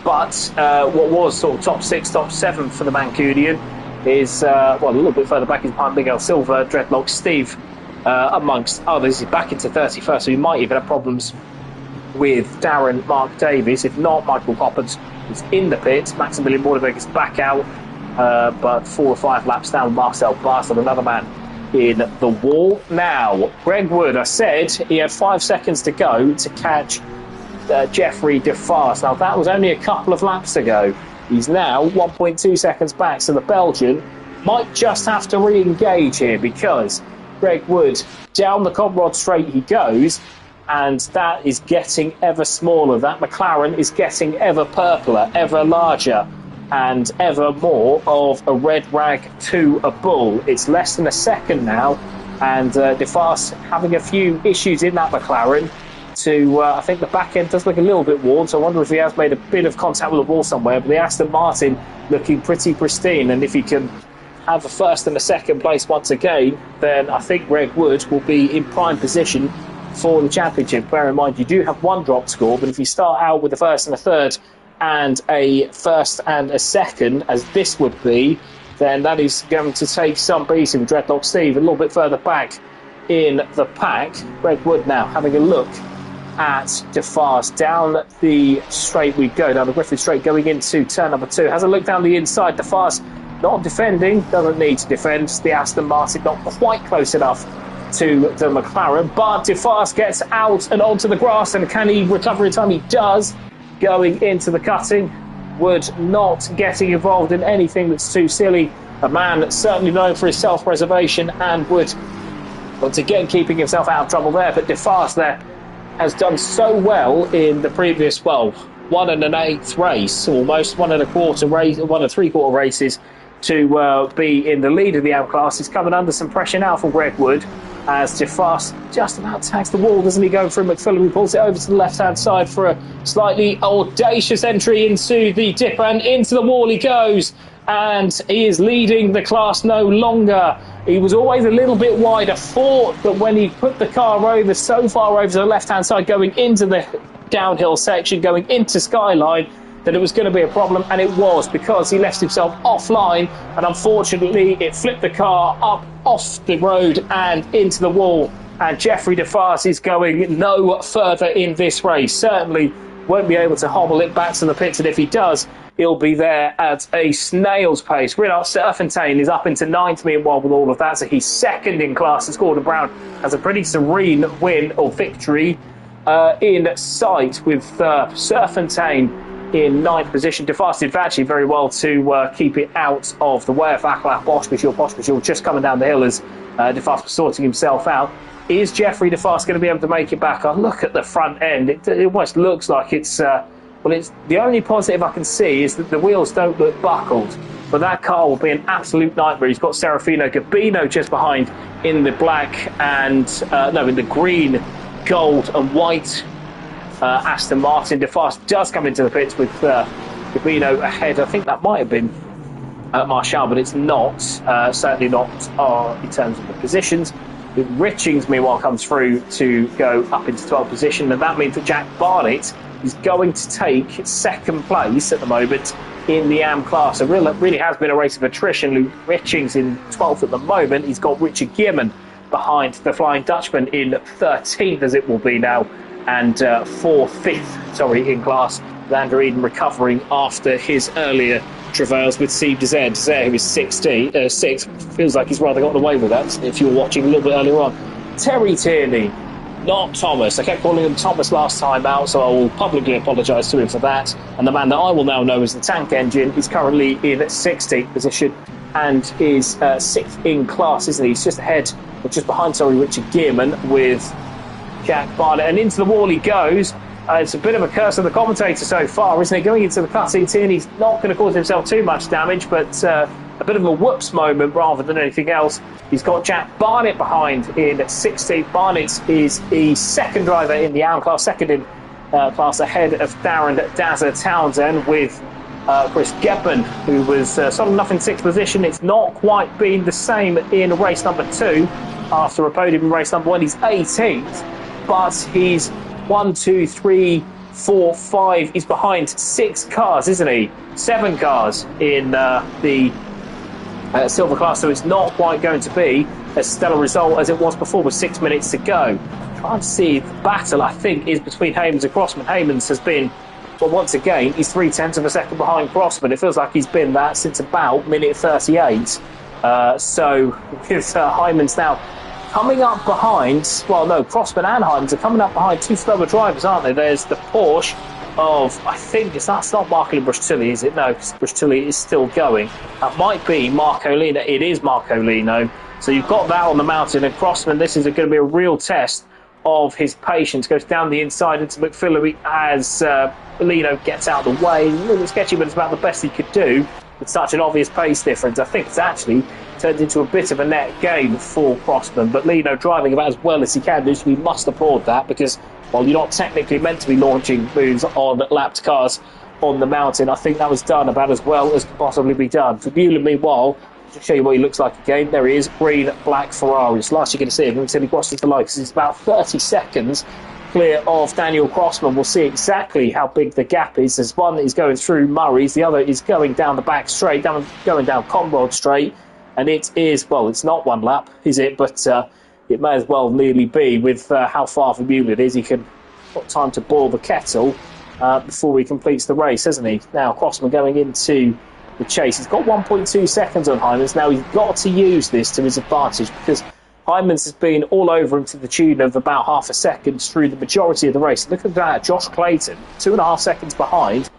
But what was sort of top 6, top 7 for the Mancunian is, well, a little bit further back, he's behind Miguel Silva, Dreadlock Steve, amongst others. He's back into 31st, so he might even have problems with Darren Mark Davies. If not, Michael Coppens is in the pits. Maximilian Bordeberg is back out, but 4 or 5 laps down. Marcel Bartel, another man in the wall. Now, Greg Wood, I said he had 5 seconds to go to catch Jeffrey DeFast. Now, that was only a couple of laps ago. He's now 1.2 seconds back, so the Belgian might just have to re-engage here, because Greg Wood, down the Comrod straight he goes, and that is getting ever smaller. That McLaren is getting ever purpler, ever larger, and ever more of a red rag to a bull. It's less than a second now, and DeFast having a few issues in that McLaren. I think the back end does look a little bit worn, so I wonder if he has made a bit of contact with the wall somewhere. But the Aston Martin looking pretty pristine, and if he can have a 1st and a 2nd place once again, then I think Greg Wood will be in prime position for the championship. Bear in mind, you do have 1 drop score, but if you start out with a 1st and a 3rd and a 1st and a 2nd, as this would be, then that is going to take some beating. Dreadlock Steve a little bit further back in the pack. Greg Wood now having a look at DeFast. Down the straight we go, down the Griffith straight, going into turn number 2. Has a look down the inside. DeFast not defending, doesn't need to defend. The Aston Martin not quite close enough to the McLaren, but DeFast gets out and onto the grass, and can he recover in time? He does, going into the cutting. Wood not getting involved in anything that's too silly. A man certainly known for his self-preservation, and Wood once again keeping himself out of trouble there. But DeFast there has done so well in the previous, well, 1 1/8 race, almost 1 1/4 race, 1 3/4 races, to be in the lead of the AM class. He's coming under some pressure now from Greg Wood, as DeFast just about tags the wall, doesn't he, going through McPhillan, who pulls it over to the left-hand side for a slightly audacious entry into the dip, and into the wall he goes, and he is leading the class no longer. He was always a little bit wide. I thought that when he put the car over so far over to the left-hand side, going into the downhill section, going into Skyline, that it was going to be a problem, and it was, because he left himself offline, and unfortunately it flipped the car up off the road and into the wall, and Jeffrey DeFast is going no further in this race. Certainly won't be able to hobble it back to the pits, and if he does, he'll be there at a snail's pace. Renard Serfontaine is up into 9th meanwhile with all of that, so he's 2nd in class, as Gordon Brown has a pretty serene win or victory in sight, with Serfontaine in 9th position. DeFast did actually very well to keep it out of the way of Akhlaq Poshkashil just coming down the hill as DeFast was sorting himself out. Is Jeffrey DeFast going to be able to make it back? I look at the front end, it almost looks like it's the only positive I can see is that the wheels don't look buckled, but that car will be an absolute nightmare. He's got Serafino Gabino just behind in the black and in the green, gold and white Aston Martin. DeFast does come into the pits with Gabino ahead. I think that might have been Marshall, but it's not, certainly not in terms of the positions. Richings, meanwhile, comes through to go up into 12th position, and that means that Jack Barnett is going to take second place at the moment in the AM class. It really has been a race of attrition. Luke Richings in 12th at the moment. He's got Richard Gearman behind the Flying Dutchman in 13th, as it will be now, and fifth in class, with Andrew Eden recovering after his earlier travails with Steve Desert. Desert, who is 6, feels like he's rather gotten away with that if you were watching a little bit earlier on. Terry Tierney, not Thomas. I kept calling him Thomas last time out, so I will publicly apologise to him for that. And the man that I will now know as the Tank Engine is currently in 16th position and is 6th in class, isn't he? He's just ahead, or just behind, Richard Gearman with Jack Barnett. And into the wall he goes. It's a bit of a curse of the commentator so far, isn't it? Going into the cutting, Tierney's not going to cause himself too much damage, but a bit of a whoops moment rather than anything else. He's got Jack Barnett behind in 16th. Barnett is the second driver in the AM class, second in class, ahead of Darren Dazza Townsend, with Chris Gebben, who was solid enough in 6th position. It's not quite been the same in race number 2 after a podium in race number 1. He's 18th, but he's 1, 2, 3, 4, 5. He's behind 6 cars, isn't he? 7 cars in the silver class, so it's not quite going to be as stellar result as it was before with 6 minutes to go. Trying to see the battle, I think, is between Heymans and Crossman. Heymans has been, well, once again, he's 0.3 of a second behind Crossman. It feels like he's been that since about minute 38. So with Heymans now coming up behind, well, no, Crossman and Heymans are coming up behind 2 slower drivers, aren't they? There's the Porsche of, I think, that's not Marco Brustilli, is it? No, because Brustilli is still going. That might be Marco Lino. It is Marco Lino. So you've got that on the mountain, and Crossman, this is going to be a real test of his patience. Goes down the inside into McPhillory as Lino gets out of the way. A little bit sketchy, but it's about the best he could do with such an obvious pace difference. I think it's actually turned into a bit of a net gain for Crossman, but Lino driving about as well as he can do, so we must applaud that, because while you're not technically meant to be launching moves on lapped cars on the mountain, I think that was done about as well as could possibly be done. For Bueller, meanwhile, to show you what he looks like again, there he is, green, black Ferrari. It's last you're going to see him until he crosses the line, because it's about 30 seconds clear of Daniel Crossman. We'll see exactly how big the gap is. There's one that is going through Murray's, the other is going down the back straight, going down Conrod Straight, and it is, well, it's not one lap, is it? But it may as well nearly be with how far from Bueller it is. He can got time to boil the kettle before he completes the race, hasn't he? Now Crossman going into the chase. He's got 1.2 seconds on Heymans. Now he's got to use this to his advantage, because Heymans has been all over him to the tune of about half a second through the majority of the race. Look at that, Josh Clayton, 2.5 seconds behind,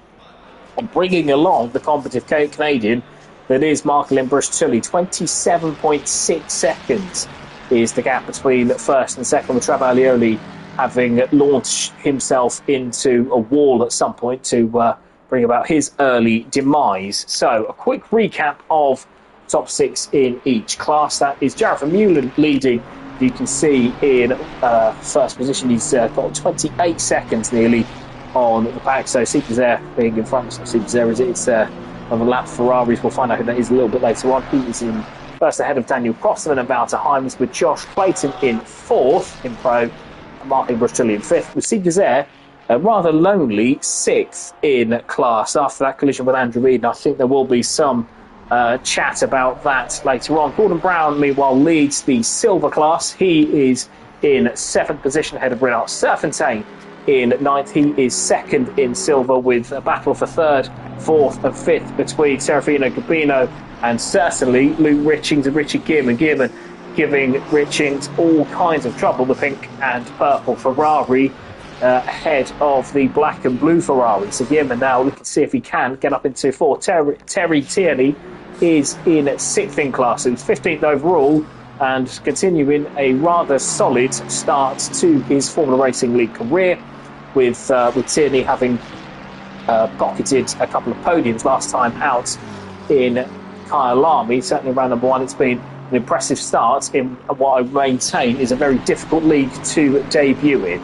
and bringing along the combative Canadian that is Marco Brustilli. 27.6 seconds is the gap between first and second, with Travaglioli having launched himself into a wall at some point to bring about his early demise. So a quick recap of top 6 in each class. That is Jarrett Vermeulen leading. You can see in first position he's got 28 seconds nearly on the pack. So Super being in front. Super is it's on the lap Ferraris. We'll find out who that is a little bit later on. He is in first ahead of Daniel Crossman and Wouter Heymans, with Josh Clayton in 4th in Pro, and Marco Brustilli in 5th, with Steve Desert rather lonely 6th in class after that collision with Andrew Eden. I think there will be some chat about that later on. Gordon Brown, meanwhile, leads the silver class. He is in 7th position ahead of Renard Serfontaine in 9th. He is 2nd in silver, with a battle for 3rd, 4th and 5th between Serafino Gabino and certainly Luke Richings and Richard Gearman. Gearman giving Richings all kinds of trouble, the pink and purple Ferrari ahead of the black and blue Ferrari. So Gearman now looking to see if he can get up into 4th. Terry Tierney is in 6th in class, so he's 15th overall, and continuing a rather solid start to his Formula Racing League career, with Tierney having pocketed a couple of podiums last time out in Kyalami. Certainly around number 1, it's been an impressive start in what I maintain is a very difficult league to debut in.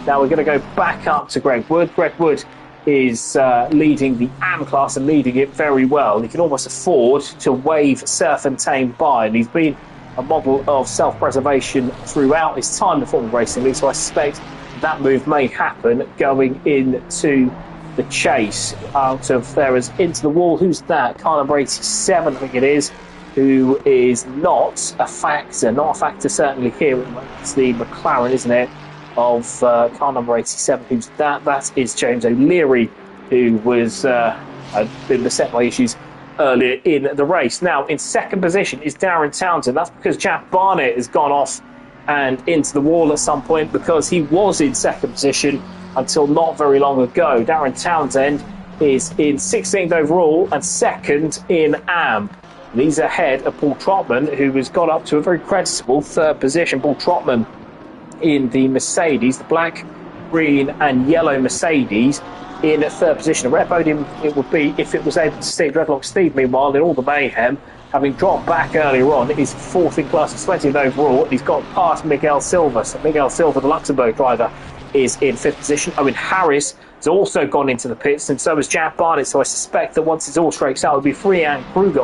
Now we're going to go back up to Greg Wood. Greg Wood is leading the AM class and leading it very well. He can almost afford to wave Surf and Tame by, and he's been a model of self-preservation throughout his time in the Formula Racing League, so I suspect that move may happen going into the chase. Out of there is into the wall. Who's that? Car number 87, I think it is, who is not a factor certainly here. It's the McLaren, isn't it, of car number 87. Who's that? That is James O'Leary, who was had been beset by issues earlier in the race. Now, in second position is Darren Townsend. That's because Jack Barnett has gone off and into the wall at some point, because he was in second position until not very long ago. Darren Townsend is in 16th overall and second in AM. And he's ahead of Paul Trotman, who has got up to a very creditable third position. Paul Trotman in the Mercedes, the black, green and yellow Mercedes, in third position. A rare podium it would be if it was able to Steve Dreadlock Steve, meanwhile, in all the mayhem, having dropped back earlier on, is fourth in class, 20th overall. He's got past Miguel Silva. So Miguel Silva, the Luxembourg driver, is in fifth position. Owen Harris has also gone into the pits, and so has Jack Barnett. So I suspect that once it's all straight out, it'll be Vian Kruger,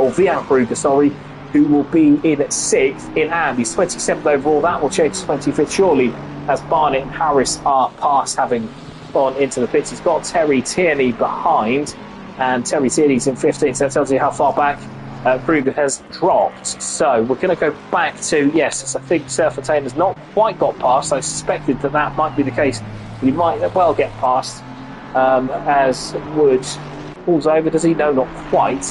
who will be in sixth in AM. He's 27th overall. That will change to 25th, surely, as Barnett and Harris are past having gone into the pits. He's got Terry Tierney behind, and Terry Tierney's in 15th, so that tells you how far back Kruger has dropped. So we're going to go back to, yes, I think Surf and Tame has not quite got past. I suspected that that might be the case, but he might well get past, as Wood pulls over. Does he? No, not quite.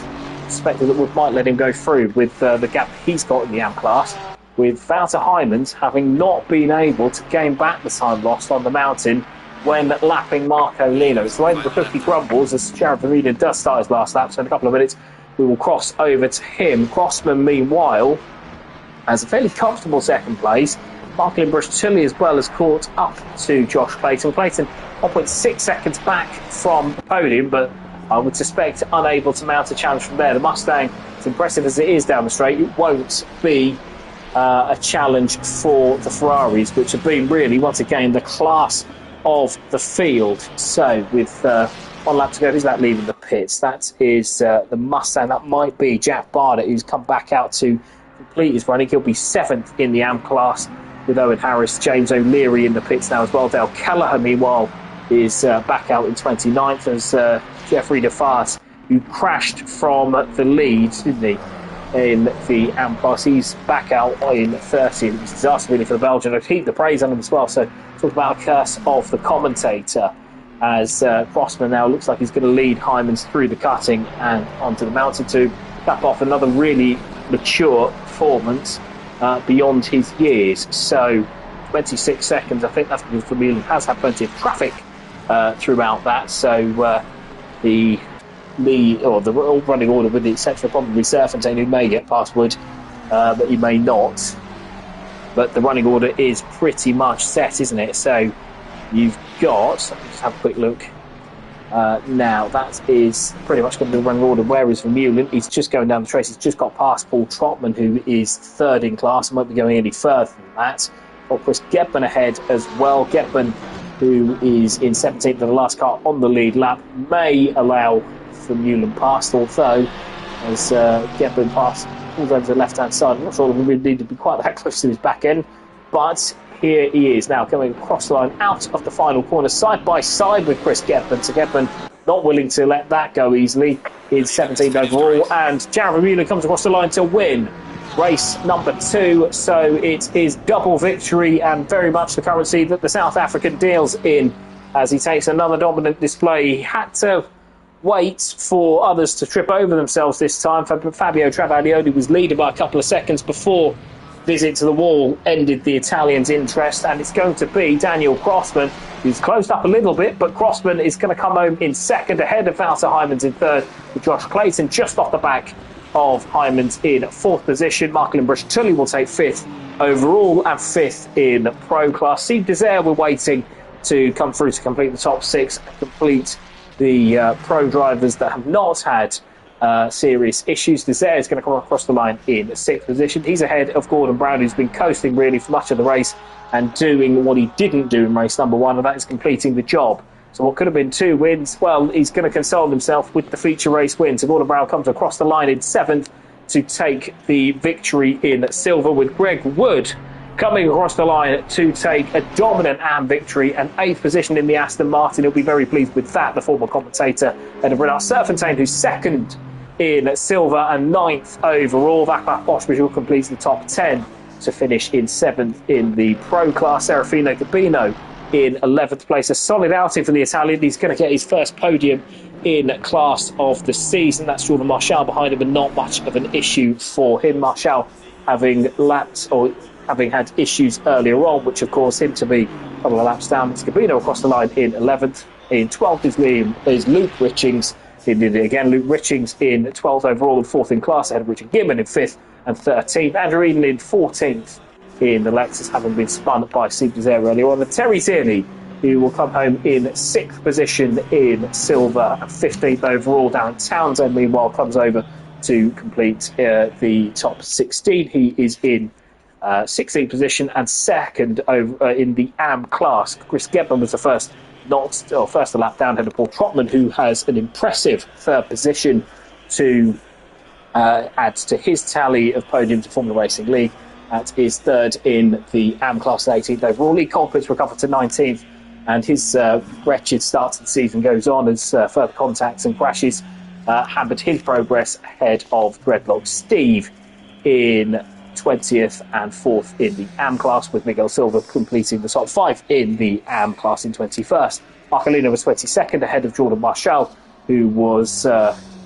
Suspected that Wood might let him go through with the gap he's got in the AM class, with Wouter Heijmans having not been able to gain back the time lost on the mountain when lapping Marco Lino. It's the way that the cookie crumbles as Jared Vermeulen does start his last lap, so in a couple of minutes we will cross over to him. Crossman, meanwhile, has a fairly comfortable second place. Marklin Brush-Tully as well has caught up to Josh Clayton. Clayton 1.6 seconds back from the podium, but I would suspect unable to mount a challenge from there. The Mustang, as impressive as it is down the straight, it won't be a challenge for the Ferraris, which have been really, once again, the class of the field. So with one lap to go, who's that leaving the pits? That is the Mustang. That might be Jack Barnett, who's come back out to complete his running. He'll be 7th in the AM class with Owen Harris. James O'Leary in the pits now as well. Dale Kelleher, meanwhile, is back out in 29th as Jeffrey DeFart, who crashed from the lead, didn't he, in the AM class. He's back out in 30th. It's a disaster really for the Belgian. I'd heap the praise on him as well. So talk about a curse of the commentator, as Crossman now looks like he's going to lead Heijmans through the cutting and onto the mountain to cap off another really mature performance beyond his years. So 26 seconds, I think that's because Vermeulen has had plenty of traffic throughout that. So the running order, with the exception of probably Surfentine, who may get past Wood, but he may not. But the running order is pretty much set, isn't it? So you've got, let me just have a quick look now. That is pretty much going to be the running order. Where is Vermeulen? He's just going down the trace. He's just got past Paul Trotman, who is third in class and won't be going any further than that. Of course, Gedman ahead as well. Gedman, who is in 17th of the last car on the lead lap, may allow Vermeulen past, although as Gedman pulls over to the left-hand side, I'm not sure that we really need to be quite that close to his back end, but here he is now coming across the line out of the final corner, side by side with Chris Gedman. So Gedman not willing to let that go easily. He's 17th overall, and Jared Vermeulen comes across the line to win race number 2. So it is double victory and very much the currency that the South African deals in as he takes another dominant display. He had to wait for others to trip over themselves this time. Fabio Travaglioni was leading by a couple of seconds before visit to the wall ended the Italian's interest, and it's going to be Daniel Crossman, who's closed up a little bit, but Crossman is going to come home in second ahead of Wouter Heijmans in third, with Josh Clayton just off the back of Heijmans in fourth position. Marklin Brush-Tully will take fifth overall and fifth in pro class. Steve Desire, we're waiting to come through to complete the top 6 and complete the pro drivers that have not had serious issues. Desire is going to come across the line in 6th position. He's ahead of Gordon Brown, who's been coasting really for much of the race and doing what he didn't do in race number 1, and that is completing the job. So what could have been 2 wins, well, he's going to console himself with the feature race win. So Gordon Brown comes across the line in 7th to take the victory in silver, with Greg Wood coming across the line to take a dominant AM victory and 8th position in the Aston Martin. He'll be very pleased with that, the former commentator and of Renard Serfontaine, who's 2nd in silver and 9th overall. Vaclav Pospisil completes the top 10 to finish in 7th in the pro class. Serafino Gabino in 11th place. A solid outing for the Italian. He's going to get his first podium in class of the season. That's Jordan Marshall behind him, and not much of an issue for him. Marshall having had issues earlier on, which have caused him to be a couple of laps down. It's Gabino across the line in 11th. In 12th is Luke Richings. He did it again. Luke Richings in 12th overall and 4th in class, ahead of Richard Gibbon in 5th and 13th. Andrew Eden in 14th in the Lexus, having been spun by Steve Desire earlier on. And Terry Tierney, who will come home in 6th position in silver and 15th overall. Darren Townsend, meanwhile, comes over to complete the top 16. He is in 16th position and 2nd over in the AM class. Chris Gebman was the first a lap down ahead of Paul Trotman, who has an impressive 3rd position to add to his tally of podiums in Formula Racing League. That is 3rd in the AM class and 18th overall. Lee Colquitt's recovered to 19th, and his wretched start to the season goes on as further contacts and crashes hampered his progress ahead of Dreadlock Steve in 20th and 4th in the AM class, with Miguel Silva completing the top 5 in the AM class in 21st. Marcolino was 22nd ahead of Jordan Marshall, who was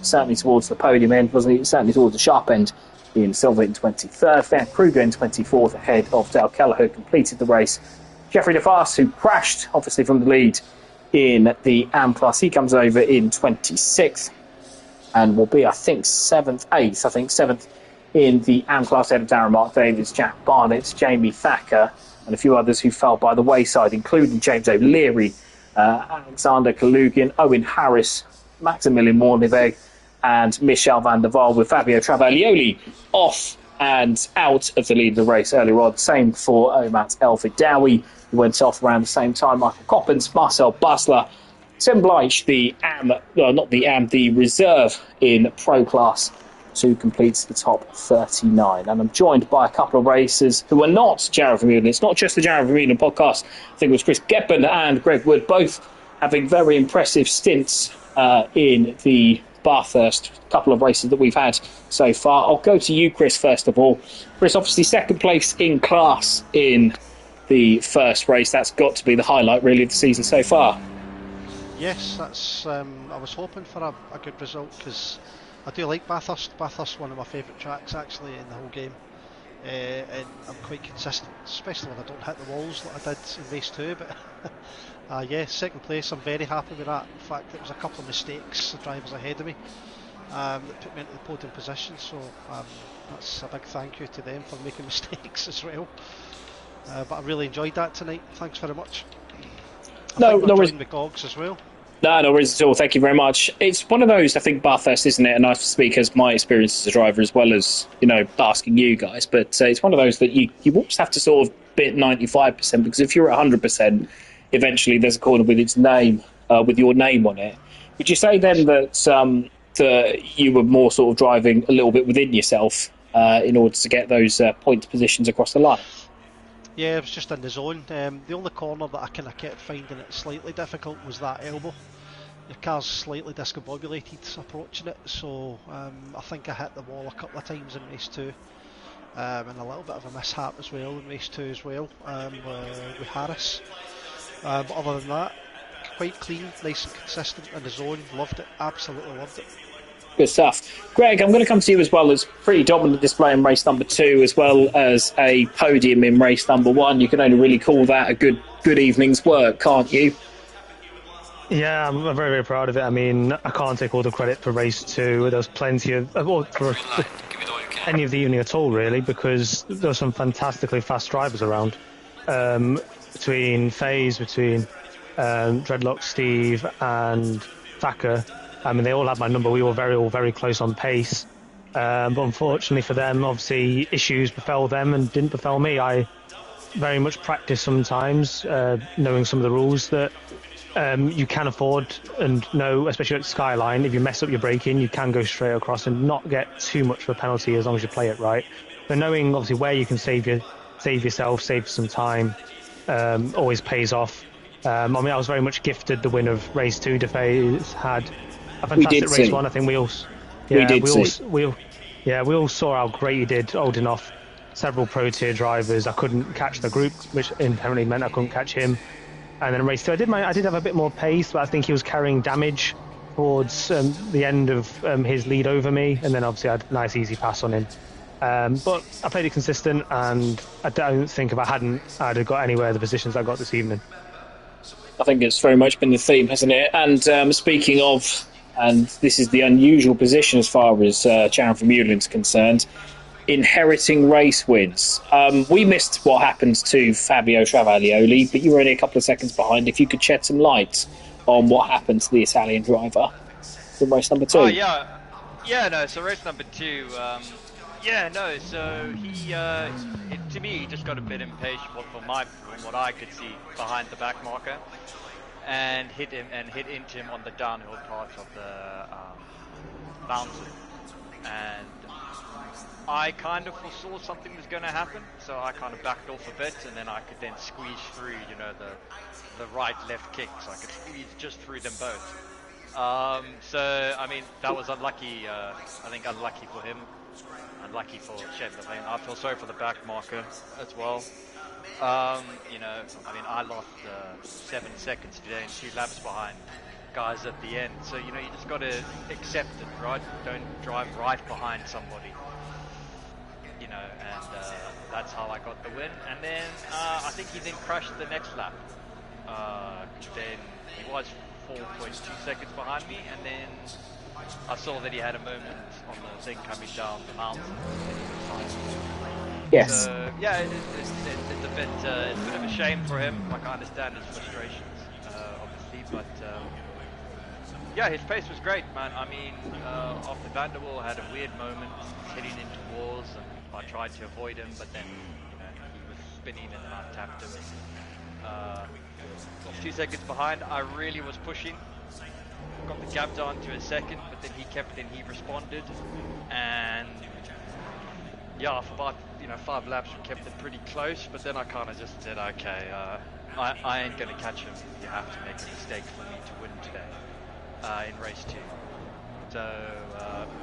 certainly towards the podium end, wasn't he? Certainly towards the sharp end in silver in 23rd. Van Kruger in 24th ahead of Dale Kelleher, who completed the race. Jeffrey DeVos, who crashed obviously from the lead in the AM class, he comes over in 26th and will be, I think, 7th in the AM class ahead of Darren Mark Davis, Jack Barnett, Jamie Thacker, and a few others who fell by the wayside, including James O'Leary, Alexander Kalugin, Owen Harris, Maximilian Morneveg, and Michel van der Waal, with Fabio Travaglioli off and out of the lead of the race earlier on. Same for Omat El Fidawi, who went off around the same time. Michael Coppens, Marcel Basler, Tim Bleich, the reserve in pro class, who completes the top 39. And I'm joined by a couple of racers who are not Jared Vermeulen. It's not just the Jared Vermeulen podcast. I think it was Chris Gebben and Greg Wood, both having very impressive stints in the Bathurst couple of races that we've had so far. I'll go to you, Chris, first of all. Chris, obviously 2nd place in class in the first race. That's got to be the highlight, really, of the season so far. Yes, that's. I was hoping for a good result, because I do like Bathurst. Bathurst, one of my favourite tracks actually in the whole game, and I'm quite consistent, especially when I don't hit the walls like I did in race 2. But yeah, 2nd place, I'm very happy with that. In fact, it was a couple of mistakes, the drivers ahead of me, that put me into the podium position, so that's a big thank you to them for making mistakes as well. But I really enjoyed that tonight. Thanks very much. No worries. The Gogs as well. No worries at all. Thank you very much. It's one of those, I think, Bathurst, isn't it? And I speak as my experience as a driver as well as, asking you guys. But it's one of those that you almost have to sort of bit 95%, because if you're at 100%, eventually there's a corner with its name, with your name on it. Would you say then that you were more sort of driving a little bit within yourself in order to get those point positions across the line? Yeah, it was just in the zone. The only corner that I kind of kept finding it slightly difficult was that elbow. Your car's slightly discombobulated approaching it, so I think I hit the wall a couple of times in race 2, and a little bit of a mishap as well in race 2 as well, with Harris. But other than that, quite clean, nice and consistent in the zone. Loved it, absolutely loved it. Good stuff. Greg, I'm going to come to you as well. As pretty dominant display in race number 2, as well as a podium in race number 1. You can only really call that a good evening's work, can't you? Yeah, I'm very, very proud of it. I mean, I can't take all the credit for race 2. There was plenty of, for any of the evening at all, really, because there were some fantastically fast drivers around. Between Faze, between Dreadlock Steve and Thacker. I mean, they all had my number. We were all very close on pace. But unfortunately for them, obviously, issues befell them and didn't befell me. I very much practice sometimes, knowing some of the rules, that you can afford and know, especially at Skyline, if you mess up your braking, you can go straight across and not get too much of a penalty as long as you play it right. But knowing obviously where you can save yourself, save some time, always pays off. I mean, I was very much gifted the win of race 2. Defay's had a fantastic race 1. I think we all saw how great he did, holding off several pro tier drivers. I couldn't catch the group, which inherently meant I couldn't catch him. And then in race 2, I did have a bit more pace, but I think he was carrying damage towards the end of his lead over me, and then obviously I had a nice easy pass on him. But I played it consistent, and I don't think if I hadn't, I'd have got anywhere the positions I got this evening. I think it's very much been the theme, hasn't it? And speaking of, and this is the unusual position as far as Sharon from Mulin's concerned, inheriting race wins. We missed what happened to Fabio Travaglioli, but you were only a couple of seconds behind. If you could shed some light on what happened to the Italian driver from race number 2. Oh, no, so race number 2, so he, to me, he just got a bit impatient from what I could see behind the back marker, and hit into him on the downhill parts of the mountain, and I kind of foresaw something was going to happen, so I kind of backed off a bit, and then I could then squeeze through, the right-left kick, so I could squeeze just through them both. So, I mean, that was unlucky, I think unlucky for him, unlucky for Shed. I feel sorry for the back marker as well. I lost 7 seconds today and 2 laps behind guys at the end, so, you just got to accept it, right? Don't drive right behind somebody. And that's how I got the win. And then I think he then crashed the next lap. Then he was 4.2 seconds behind me, and then I saw that he had a moment on the thing coming down the mountain. Yes. So, yeah, it's a bit of a shame for him. Like, I understand his frustrations, obviously, but yeah, his pace was great, man. I mean, after Vanderwall had a weird moment, hitting into walls, and I tried to avoid him, but then he was spinning and then I tapped him. 2 seconds behind. I really was pushing. Got the gap down to a second, but then he responded, and yeah, for about 5 laps we kept it pretty close. But then I kind of just said, okay, I ain't gonna catch him. You have to make a mistake for me to win today in race 2. So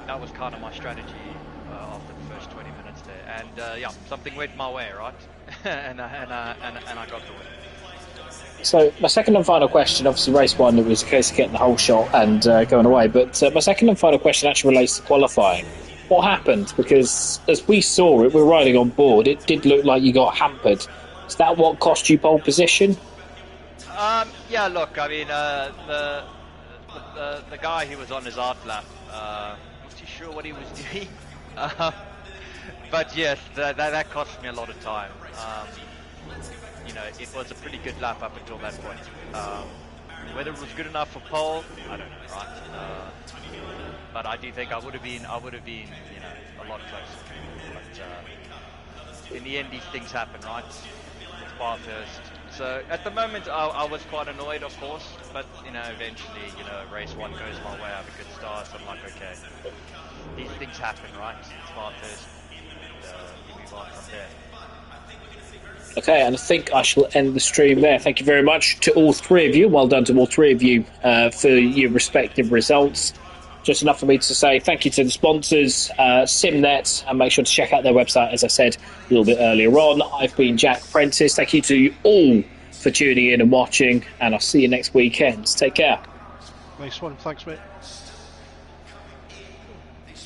that was kind of my strategy after the first 20 minutes there, and yeah, something went my way, right? and I got the win. So my second and final question, obviously race 1, it was a case of getting the whole shot and going away, but my second and final question actually relates to qualifying. What happened? Because as we saw it, we were riding on board, it did look like you got hampered. Is that what cost you pole position? Yeah, look, I mean, the guy who was on his art lap, not too sure what he was doing, but yes, that cost me a lot of time. It was a pretty good lap up until that point. Whether it was good enough for pole, I don't know, right? But I do think I would have been, a lot closer. But in the end, these things happen, right? It's Bathurst. So at the moment, I was quite annoyed, of course. But eventually, race 1 goes my way. I have a good start. So I'm like, okay, these things happen, right? It's Bathurst. And we move on from there. Okay, and I think I shall end the stream there. Thank you very much to all 3 of you. Well done to all 3 of you for your respective results. Just enough for me to say thank you to the sponsors, SIMNET, and make sure to check out their website, as I said a little bit earlier on. I've been Jack Prentice. Thank you to you all for tuning in and watching, and I'll see you next weekend. Take care. Nice one. Thanks, mate.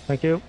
Thank you.